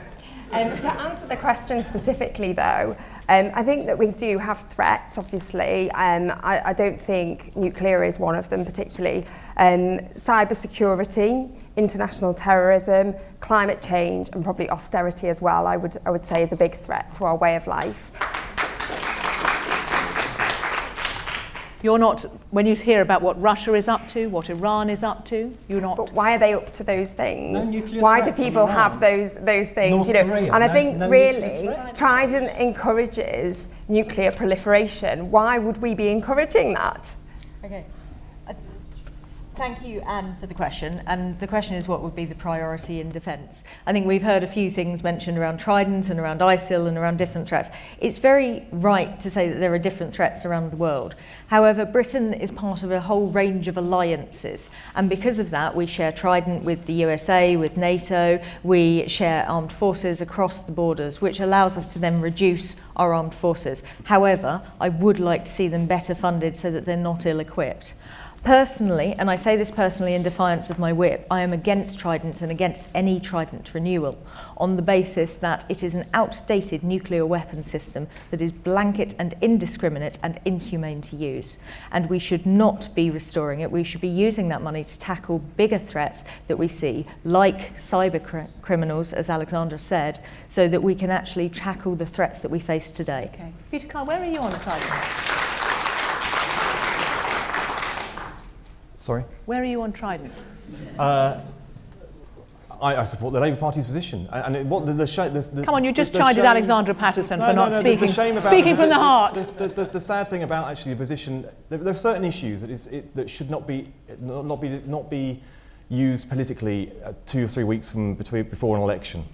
To answer the question specifically, though, I think that we do have threats, obviously. I don't think nuclear is one of them particularly. Cybersecurity, international terrorism, climate change, and probably austerity as well, I would say is a big threat to our way of life. You're not, when you hear about what Russia is up to, what Iran is up to, you're not... But why are they up to those things? No nuclear why do threat people from have those things? North Korea, and I think no really Trident encourages nuclear proliferation. Why would we be encouraging that? Okay. Thank you, Anne, for the question. And the question is, what would be the priority in defence? I think we've heard a few things mentioned around Trident and around ISIL and around different threats. It's very right to say that there are different threats around the world. However, Britain is part of a whole range of alliances. And because of that, we share Trident with the USA, with NATO. We share armed forces across the borders, which allows us to then reduce our armed forces. However, I would like to see them better funded so that they're not ill-equipped. Personally, and I say this personally in defiance of my whip, I am against Trident and against any Trident renewal on the basis that it is an outdated nuclear weapon system that is blanket and indiscriminate and inhumane to use. And we should not be restoring it. We should be using that money to tackle bigger threats that we see, like cyber criminals, as Alexandra said, so that we can actually tackle the threats that we face today. Okay. Peter Carr, where are you on Trident? Sorry? Where are you on Trident? I support the Labour Party's position. And come on, you just chided Alexandra Paterson for not speaking from the heart. The sad thing about actually the position, there are certain issues that should not be used politically 2 or 3 weeks before an election.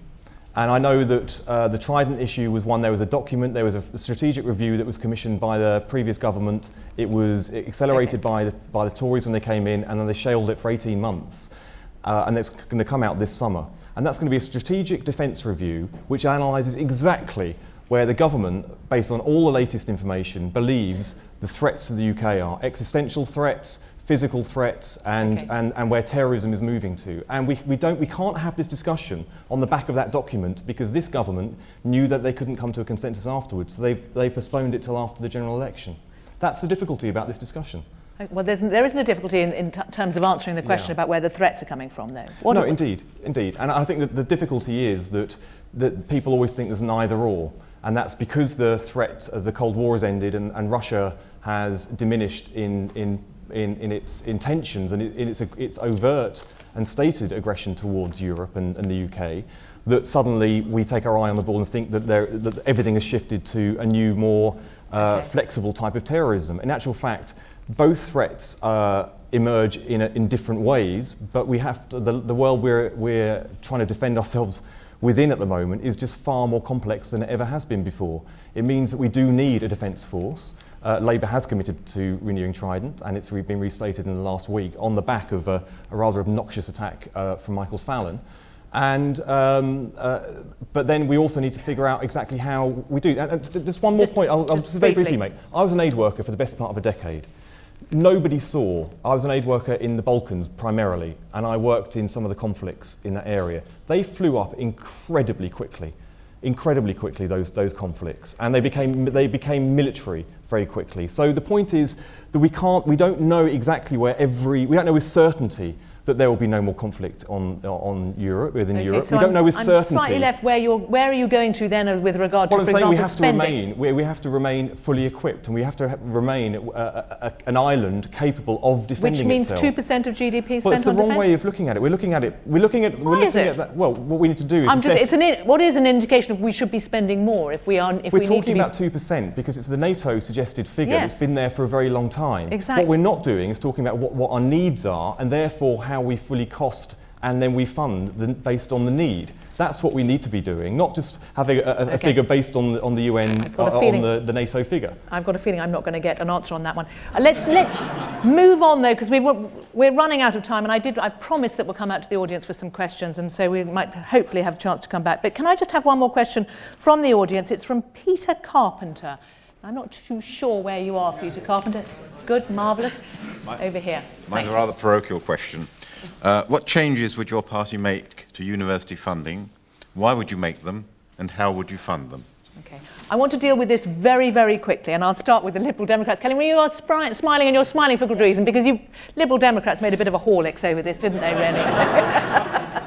And I know that the Trident issue was one, there was a document, there was a strategic review that was commissioned by the previous government. It was accelerated by the Tories when they came in, and then they shelved it for 18 months. And it's going to come out this summer. And that's going to be a strategic defence review which analyses exactly where the government, based on all the latest information, believes the threats to the UK are. Existential threats, physical threats, and where terrorism is moving to. And we can't have this discussion on the back of that document because this government knew that they couldn't come to a consensus afterwards. So they've postponed it till after the general election. That's the difficulty about this discussion. Well, there isn't a difficulty in terms of answering the question about where the threats are coming from, though. No, indeed. And I think that the difficulty is that people always think there's an either-or. And that's because the threat of the Cold War has ended and Russia has diminished in its intentions and in its overt and stated aggression towards Europe and the UK, that suddenly we take our eye on the ball and think that everything has shifted to a new, more flexible type of terrorism. In actual fact, both threats emerge in different ways, but we have to, the world we're trying to defend ourselves within at the moment is just far more complex than it ever has been before. It means that we do need a defence force. Labour has committed to renewing Trident, and it's been restated in the last week on the back of a rather obnoxious attack from Michael Fallon. And but then we also need to figure out exactly how we do. And just one more point, I'll just very briefly make. I was an aid worker for the best part of a decade. Nobody saw. I was an aid worker in the Balkans primarily, and I worked in some of the conflicts in that area. They flew up incredibly quickly, those conflicts, and they became military very quickly. So the point is that we don't know exactly we don't know with certainty that there will be no more conflict on Europe, within Europe. So we don't know with certainty. I'm slightly left where are you going to then with regard to, for example, we have spending? we have to remain fully equipped, and we have to remain an island capable of defending itself. Which means 2% of GDP spent on defence? Well, it's the wrong way of looking at it. We're looking at that. Well, what we need to do is assess. What is an indication of we should be spending more if we are? We're talking about 2% because it's the NATO suggested figure that's been there for a very long time. Exactly. What we're not doing is talking about what our needs are, and therefore how we fully cost and then we fund based on the need. That's what we need to be doing, not just having a figure based on the UN, on the NATO figure. I've got a feeling I'm not going to get an answer on that one. Let's move on though, because we're running out of time, and I promised that we'll come out to the audience for some questions, and so we might hopefully have a chance to come back. But can I just have one more question from the audience? It's from Peter Carpenter. I'm not too sure where you are, Peter Carpenter. Good, marvellous. Over here. Mine's a rather parochial question. What changes would your party make to university funding? Why would you make them? And how would you fund them? Okay. I want to deal with this very, very quickly, and I'll start with the Liberal Democrats. Kelly, you are smiling, and you're smiling for good reason, because you Liberal Democrats made a bit of a Horlicks over this, didn't they, really?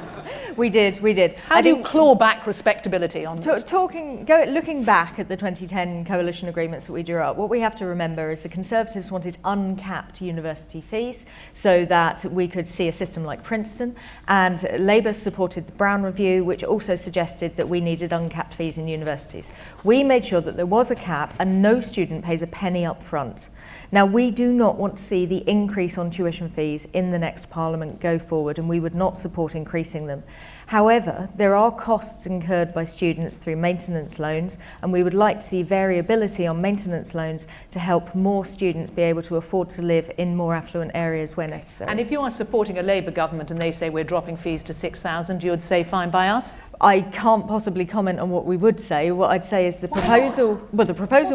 We did. How do you claw back respectability on this? Looking back at the 2010 coalition agreements that we drew up, what we have to remember is the Conservatives wanted uncapped university fees so that we could see a system like Princeton, and Labour supported the Brown Review, which also suggested that we needed uncapped fees in universities. We made sure that there was a cap and no student pays a penny up front. Now, we do not want to see the increase on tuition fees in the next Parliament go forward, and we would not support increasing them. However, there are costs incurred by students through maintenance loans, and we would like to see variability on maintenance loans to help more students be able to afford to live in more affluent areas where necessary. And if you are supporting a Labour government and they say we're dropping fees to 6,000, you would say fine by us? I can't possibly comment on what we would say. What I'd say is the proposal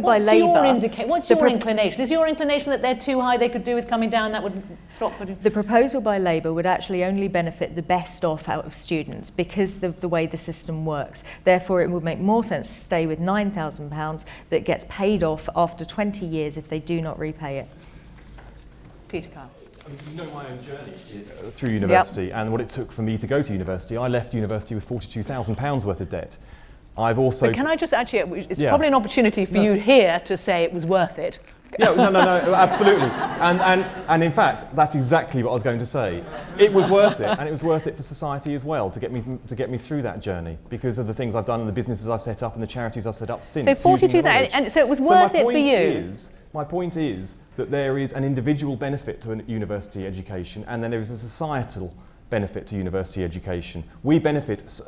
by Labour... What's your inclination? Is your inclination that they're too high, they could do with coming down, that would stop? The proposal by Labour would actually only benefit the best off out of students because of the way the system works. Therefore, it would make more sense to stay with £9,000 that gets paid off after 20 years if they do not repay it. Peter Kyle. You know my own journey through university and what it took for me to go to university. I left university with £42,000 worth of debt. I've also... But can I just actually, it's probably an opportunity for you here to say it was worth it. Yeah, no, absolutely. And in fact, that's exactly what I was going to say. It was worth it, and it was worth it for society as well to get me through that journey because of the things I've done and the businesses I've set up and the charities I've set up since. So 42,000, and so it was worth it for you. My point is that there is an individual benefit to a university education, and then there is a societal benefit to university education. We benefit,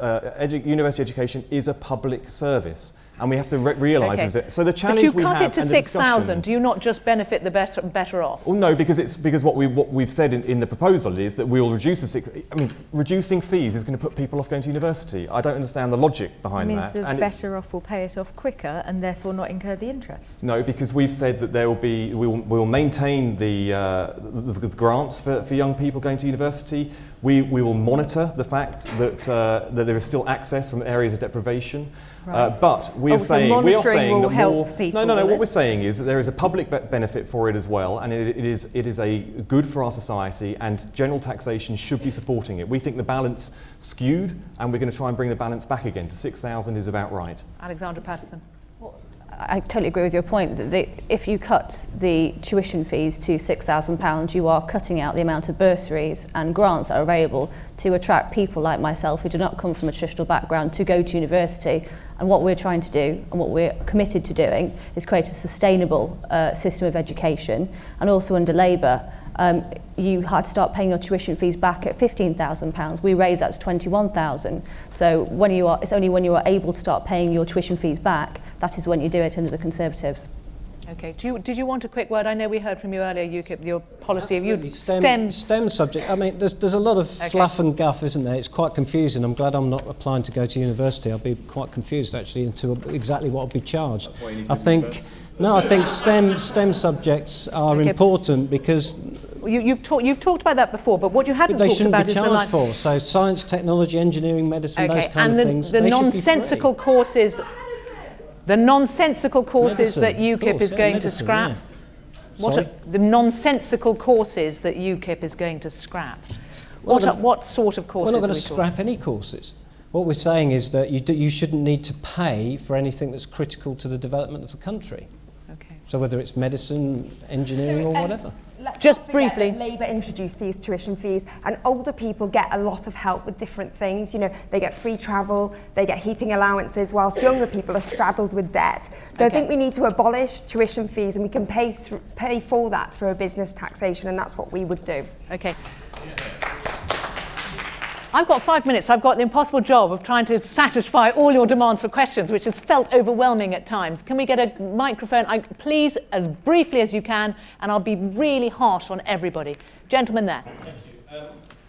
university education is a public service, and we have to realise it. So the challenge we have, but you cut it to 6,000. Do you not just benefit the better off? Well, no, because what we've said in the proposal is that we will reduce reducing fees is going to put people off going to university. I don't understand the logic behind that. It means the better off will pay it off quicker and therefore not incur the interest. No, because we've said that we will maintain the grants for young people going to university. We will monitor the fact that there is still access from areas of deprivation. Right. But we are saying will that help people. No. What we're saying is that there is a public benefit for it as well, and it is a good for our society, and general taxation should be supporting it. We think the balance skewed, and we're going to try and bring the balance back again to 6,000 is about right. Alexandra Paterson. I totally agree with your point that if you cut the tuition fees to £6,000, you are cutting out the amount of bursaries and grants that are available to attract people like myself who do not come from a traditional background to go to university. And what we're trying to do and what we're committed to doing is create a sustainable system of education. And also under Labour, you had to start paying your tuition fees back at £15,000. We raised that to £21,000. So it's only when you are able to start paying your tuition fees back, that is when you do it under the Conservatives. Okay. Did you want a quick word? I know we heard from you earlier, UKIP, your policy of Absolutely. STEM subject. I mean, there's a lot of fluff and guff, isn't there? It's quite confusing. I'm glad I'm not applying to go to university. I'll be quite confused actually into exactly what I'll be charged. That's why you need I think STEM subjects are important because you've talked about that before, but what you hadn't they talked shouldn't about be is the charged for. So science, technology, engineering, medicine, those kind of things. The they nonsensical courses. The nonsensical courses that UKIP is going to scrap. Sorry? The nonsensical courses that UKIP is going to scrap. What sort of courses? We're not going to scrap any courses. What we're saying is that you shouldn't need to pay for anything that's critical to the development of the country. Okay. So whether it's medicine, engineering, or whatever. Just briefly. Labour introduced these tuition fees, and older people get a lot of help with different things. You know, they get free travel, they get heating allowances, whilst younger people are straddled with debt. So I think we need to abolish tuition fees, and we can pay for that through a business taxation, and that's what we would do. Okay. I've got 5 minutes. I've got the impossible job of trying to satisfy all your demands for questions, which has felt overwhelming at times. Can we get a microphone? Please, as briefly as you can, and I'll be really harsh on everybody. Gentleman there. Thank you.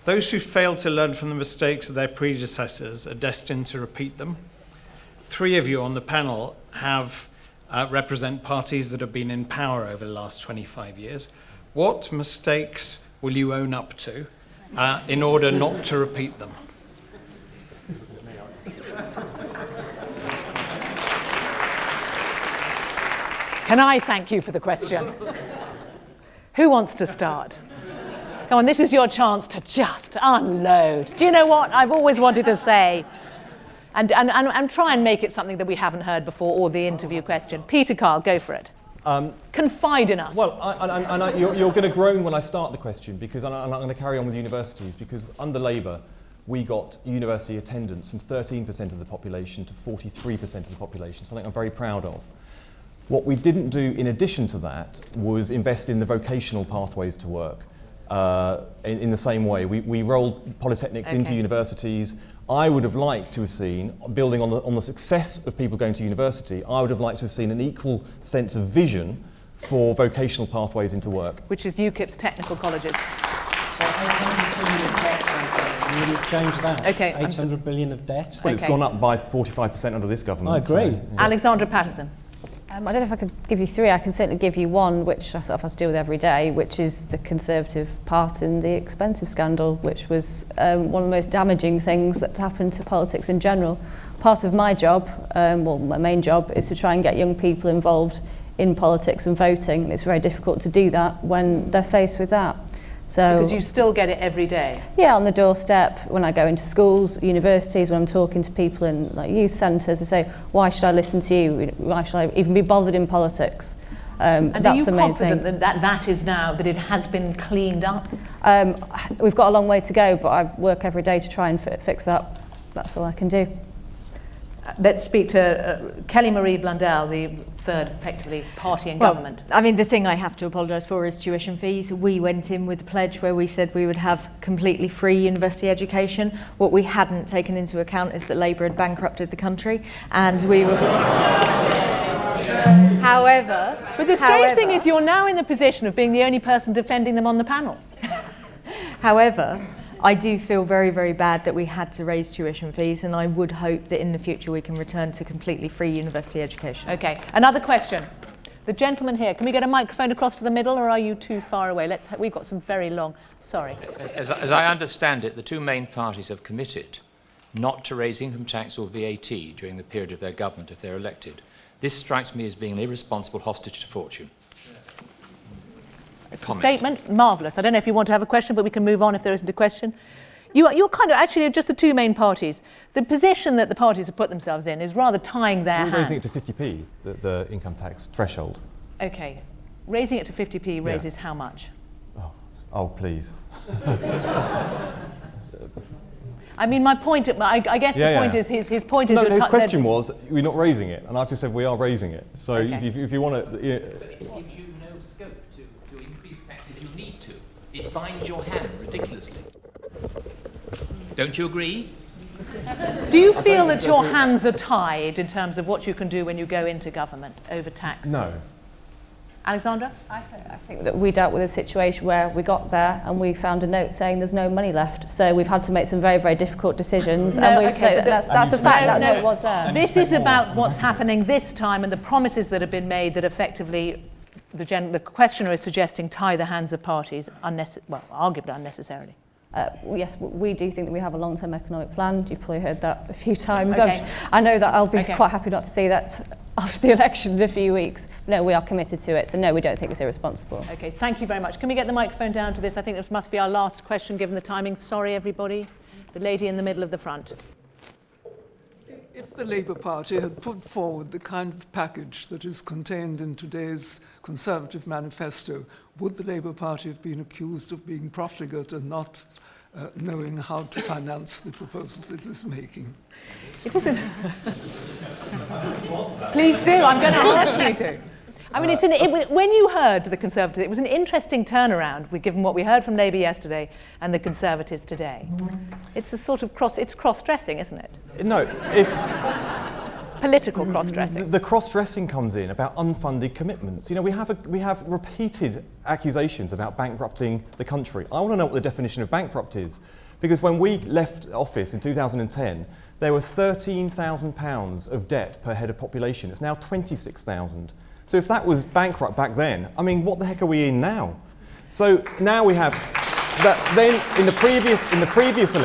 Those who fail to learn from the mistakes of their predecessors are destined to repeat them. 3 of you on the panel have represent parties that have been in power over the last 25 years. What mistakes will you own up to in order not to repeat them? Can I thank you for the question? Who wants to start? Come on, this is your chance to just unload. Do you know what I've always wanted to say? And try and make it something that we haven't heard before, or the interview question. Peter Carl, go for it. Confide in us. Well, you're going to groan when I start the question, because I'm going to carry on with universities, because under Labour we got university attendance from 13% of the population to 43% of the population, something I'm very proud of. What we didn't do in addition to that was invest in the vocational pathways to work. In the same way, we rolled polytechnics into universities. I would have liked to have seen, building on the success of people going to university, I would have liked to have seen an equal sense of vision for vocational pathways into work. Which is UKIP's technical colleges. You wouldn't change that. Okay. 800 billion of debt. Well, it's gone up by 45% under this government. I agree. So, yeah. Alexandra Paterson. I don't know if I could give you 3. I can certainly give you one, which I sort of have to deal with every day, which is the Conservative part in the expensive scandal, which was one of the most damaging things that's happened to politics in general. Part of my job, my main job, is to try and get young people involved in politics and voting, and it's very difficult to do that when they're faced with that. So, because you still get it every day? Yeah, on the doorstep, when I go into schools, universities, when I'm talking to people in like youth centres, they say, why should I listen to you? Why should I even be bothered in politics? And that's are you the main thing. confident that is now, that it has been cleaned up? We've got a long way to go, but I work every day to try and fix that. That's all I can do. Let's speak to Kelly Marie Blundell, the third, effectively, party in government. I mean, the thing I have to apologise for is tuition fees. We went in with a pledge where we said we would have completely free university education. What we hadn't taken into account is that Labour had bankrupted the country, and we were... However... But the strange thing is you're now in the position of being the only person defending them on the panel. However, I do feel very, very bad that we had to raise tuition fees, and I would hope that in the future we can return to completely free university education. Okay, another question. The gentleman here, can we get a microphone across to the middle, or are you too far away? We've got some very long... Sorry. As I understand it, the 2 main parties have committed not to raise income tax or VAT during the period of their government if they're elected. This strikes me as being an irresponsible hostage to fortune. Statement, marvellous. I don't know if you want to have a question, but we can move on if there isn't a question. You're kind of actually just the 2 main parties. The position that the parties have put themselves in is rather tying their hands. We're raising it to 50p, the income tax threshold. Okay. Raising it to 50p raises how much? Oh, please. I mean, my point, I guess the point is, his point is... No, his question was, we're not raising it, and I've just said we are raising it. So if you want to... But it gives you no scope to increase tax if you need to. It binds your hand ridiculously. Don't you agree? Do you feel that your hands are tied in terms of what you can do when you go into government over tax? No. Alexandra? I think that we dealt with a situation where we got there and we found a note saying there's no money left. So we've had to make some very, very difficult decisions. That's a fact, that note was there. This is about what's happening this time and the promises that have been made that effectively the questioner is suggesting tie the hands of parties, arguably unnecessarily. Yes, we do think that we have a long-term economic plan. You've probably heard that a few times. Okay. I know that I'll be quite happy not to see that after the election in a few weeks. No, we are committed to it, so no, we don't think it's irresponsible. Okay, thank you very much. Can we get the microphone down to this? I think this must be our last question given the timing. Sorry, everybody. The lady in the middle of the front. If the Labour Party had put forward the kind of package that is contained in today's Conservative manifesto, would the Labour Party have been accused of being profligate and not knowing how to finance the proposals it is making? It isn't. Please do. I'm going to ask you to. I mean, when you heard the Conservatives, it was an interesting turnaround, given what we heard from Labour yesterday and the Conservatives today. It's a sort of cross-dressing, isn't it? No, political cross-dressing. The cross-dressing comes in about unfunded commitments. You know, we have repeated accusations about bankrupting the country. I want to know what the definition of bankrupt is, because when we left office in 2010, there were £13,000 of debt per head of population. It's now 26,000. So if that was bankrupt back then, I mean, what the heck are we in now? So now we have that. Then in the previous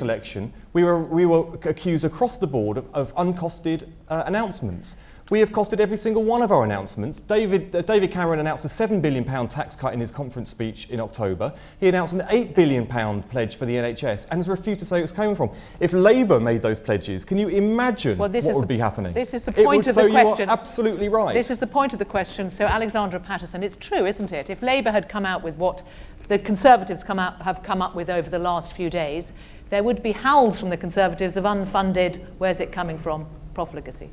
election, we were accused across the board of uncosted announcements. We have costed every single one of our announcements. David Cameron announced a £7 billion tax cut in his conference speech in October. He announced an £8 billion pledge for the NHS and has refused to say where it's coming from. If Labour made those pledges, can you imagine what would be happening? This is the point of the question. You are absolutely right. This is the point of the question. So, Alexandra Paterson, it's true, isn't it? If Labour had come out with what the Conservatives have come up with over the last few days, there would be howls from the Conservatives of unfunded, where's it coming from, profligacy.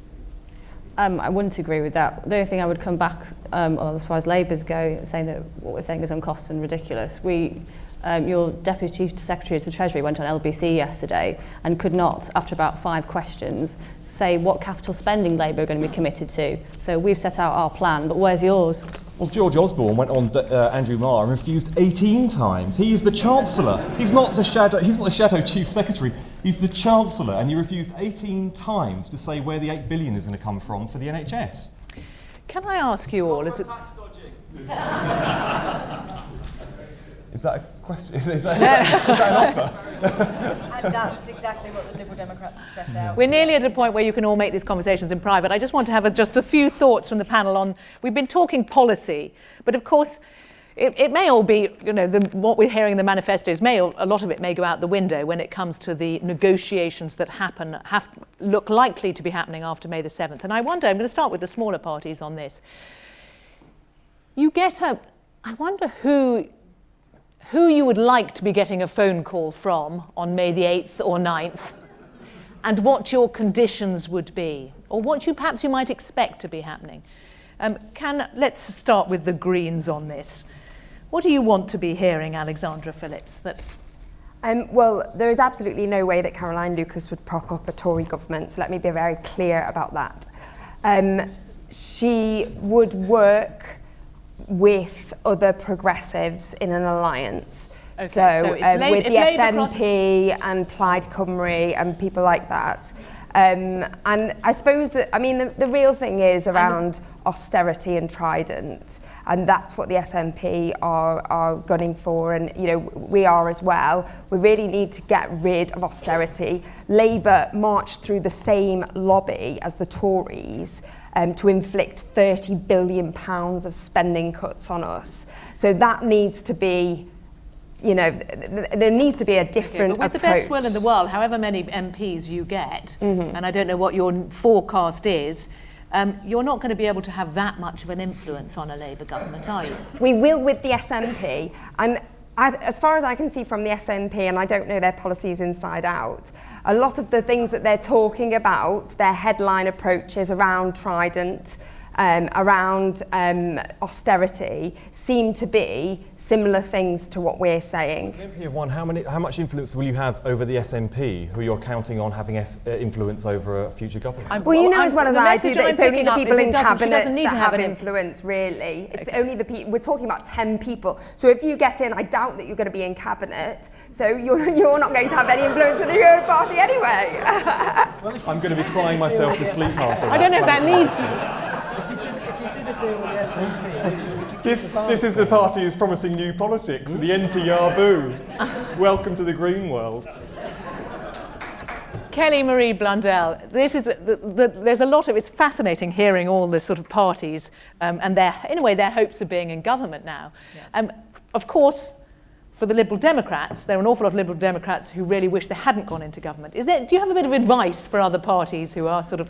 I wouldn't agree with that. The only thing I would come back, as far as Labour's go, saying that what we're saying is uncosted and ridiculous. Your Deputy Chief Secretary to the Treasury went on LBC yesterday and could not, after about 5 questions, say what capital spending Labour are going to be committed to. So we've set out our plan, but where's yours? Well, George Osborne went on Andrew Marr and refused 18 times. He is the Chancellor. He's not the Shadow Chief Secretary. He's the Chancellor, and he refused 18 times to say where the $8 billion is going to come from for the NHS. Can I ask you all? Is that a question? Is that an offer? And that's exactly what the Liberal Democrats have set out. We're nearly at a point where you can all make these conversations in private. I just want to have just a few thoughts from the panel on. We've been talking policy, but of course, it may all be, what we're hearing in the manifestos. A lot of it may go out the window when it comes to the negotiations that look likely to be happening after May the 7th. And I wonder, I'm going to start with the smaller parties on this. I wonder who you would like to be getting a phone call from on May the 8th or 9th, and what your conditions would be, or what perhaps you might expect to be happening. Let's start with the Greens on this. What do you want to be hearing, Alexandra Phillips? Well, there is absolutely no way that Caroline Lucas would prop up a Tory government, so let me be very clear about that. She would work with other progressives in an alliance. Okay, so with the SNP and Plaid Cymru and people like that. And I suppose that, the real thing is around austerity and Trident, and that's what the SNP are gunning for, and we are as well. We really need to get rid of austerity. Labour marched through the same lobby as the Tories to inflict £30 billion of spending cuts on us. So that needs to be, there needs to be a different approach. With the best will in the world, however many MPs you get, and I don't know what your forecast is, you're not going to be able to have that much of an influence on a Labour government, are you? We will with the SNP, and as far as I can see from the SNP, and I don't know their policies inside out, a lot of the things that they're talking about, their headline approaches around Trident, around austerity seem to be similar things to what we're saying. The MP have won. How much influence will you have over the SNP, who you're counting on having influence over a future government? Well, you know as well as I do that it's only the people in cabinet that have an influence, really. It's only the people. We're talking about 10 people. So if you get in, I doubt that you're going to be in cabinet. So you're not going to have any influence in your own party anyway. I'm going to be crying myself to sleep after that. I don't know if that needs. If you did a deal with the SNP, this is the party who's promising new politics, the end to Yahoo. Welcome to the green world. Kelly Marie Blundell, this is there's a lot of, it's fascinating hearing all the sort of parties and in a way their hopes of being in government now. Yeah. Of course, for the Liberal Democrats, there are an awful lot of Liberal Democrats who really wish they hadn't gone into government. Do you have a bit of advice for other parties who are sort of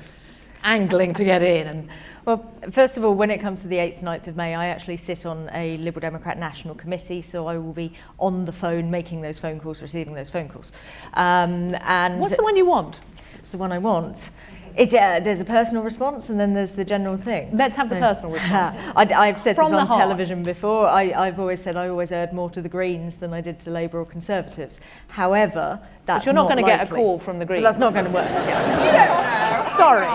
angling to get in? Well, first of all, when it comes to the 8th, 9th of May, I actually sit on a Liberal Democrat National Committee, so I will be on the phone making those phone calls, receiving those phone calls. And what's the one you want? It's the one I want. There's a personal response and then there's the general thing. Let's have the personal response. I've said From this on the heart. television before. I've always said I always heard more to the Greens than I did to Labour or Conservatives. However, that's but you're not going to get a likely. call from the Greens. But that's not going to work. You don't know. Sorry.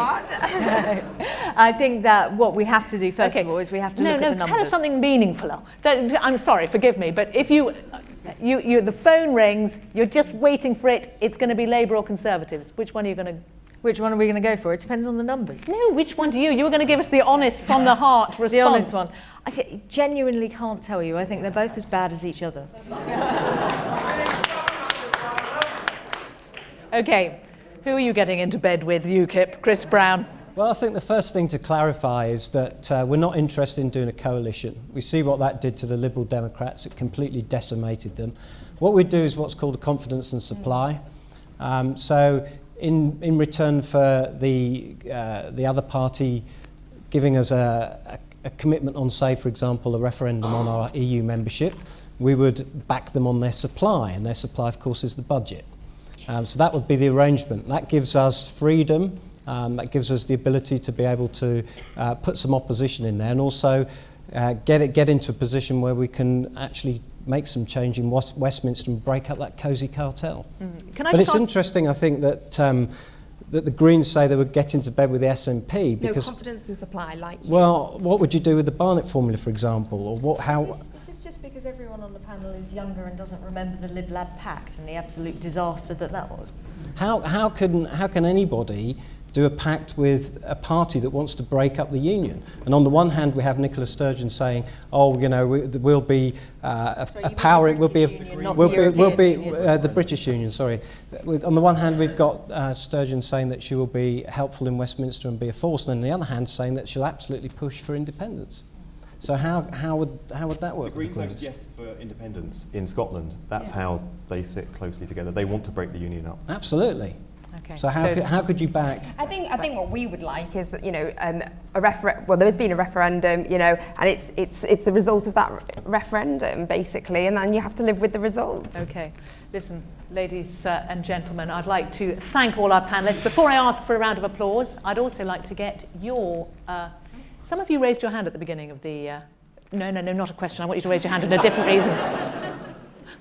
I think that what we have to do first of all is we have to look at the numbers. Tell us something meaningful. I'm sorry, forgive me, but if the phone rings, you're just waiting for it, it's going to be Labour or Conservatives. Which one are you going to... Which one are we going to go for? It depends on the numbers. No, which one do you? You were going to give us the honest, from the heart response. The honest one. I genuinely can't tell you. I think they're both as bad as each other. OK, who are you getting into bed with, UKIP? Chris Brown? Well, I think the first thing to clarify is that we're not interested in doing a coalition. We see what that did to the Liberal Democrats. It completely decimated them. What we do is what's called a confidence and supply. So in return for the other party giving us a commitment on, say, for example, a referendum on our EU membership, we would back them on their supply, and their supply, of course, is the budget. So that would be the arrangement. That gives us freedom, that gives us the ability to be able to put some opposition in there, and also get into a position where we can actually make some change in Westminster and break up that cosy cartel. But it's interesting, I think, that that the Greens say they would get into bed with the SNP because... No, confidence and supply, like you. Well, what would you do with the Barnett formula, for example? Or what? How? Is this just because everyone on the panel is younger and doesn't remember the Lib Lab Pact and the absolute disaster that was? How can anybody do a pact with a party that wants to break up the union? And on the one hand, we have Nicola Sturgeon saying, "Oh, you know, we'll be a power. It will be the British Union." Sorry. On the one hand, we've got Sturgeon saying that she will be helpful in Westminster and be a force, and on the other hand, saying that she'll absolutely push for independence. So how would that work? The Greens voted yes for independence in Scotland. That's how they sit closely together. They want to break the union up. Absolutely. Okay. So how could you back? I think what we would like is, you know, well, there has been a referendum, you know, and it's the result of that referendum basically, and then you have to live with the results. Okay, listen, ladies and gentlemen, I'd like to thank all our panellists. Before I ask for a round of applause, I'd also like to get your. Some of you raised your hand at the beginning of the. No, not a question. I want you to raise your hand for a different reason.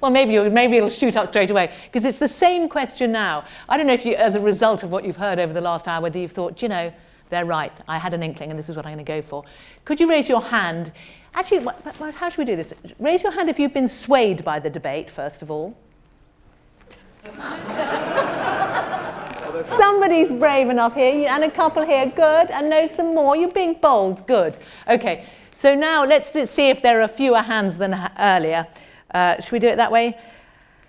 Well, maybe it'll shoot up straight away, because it's the same question now. I don't know if you, as a result of what you've heard over the last hour, whether you've thought, you know, they're right, I had an inkling and this is what I'm going to go for. Could you raise your hand? Actually, how should we do this? Raise your hand if you've been swayed by the debate, first of all. Somebody's brave enough here, and a couple here, good, and no, some more. You're being bold, good. Okay, so now let's see if there are fewer hands than earlier. Should we do it that way?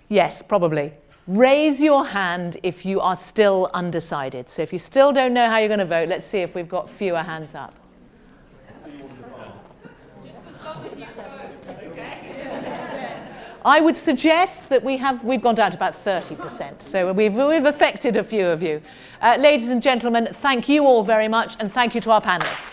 Yes, probably. Raise your hand if you are still undecided. So if you still don't know how you're going to vote, let's see if we've got fewer hands up. I would suggest that we've gone down to about 30%. So we've affected a few of you. Ladies and gentlemen, thank you all very much, and thank you to our panellists.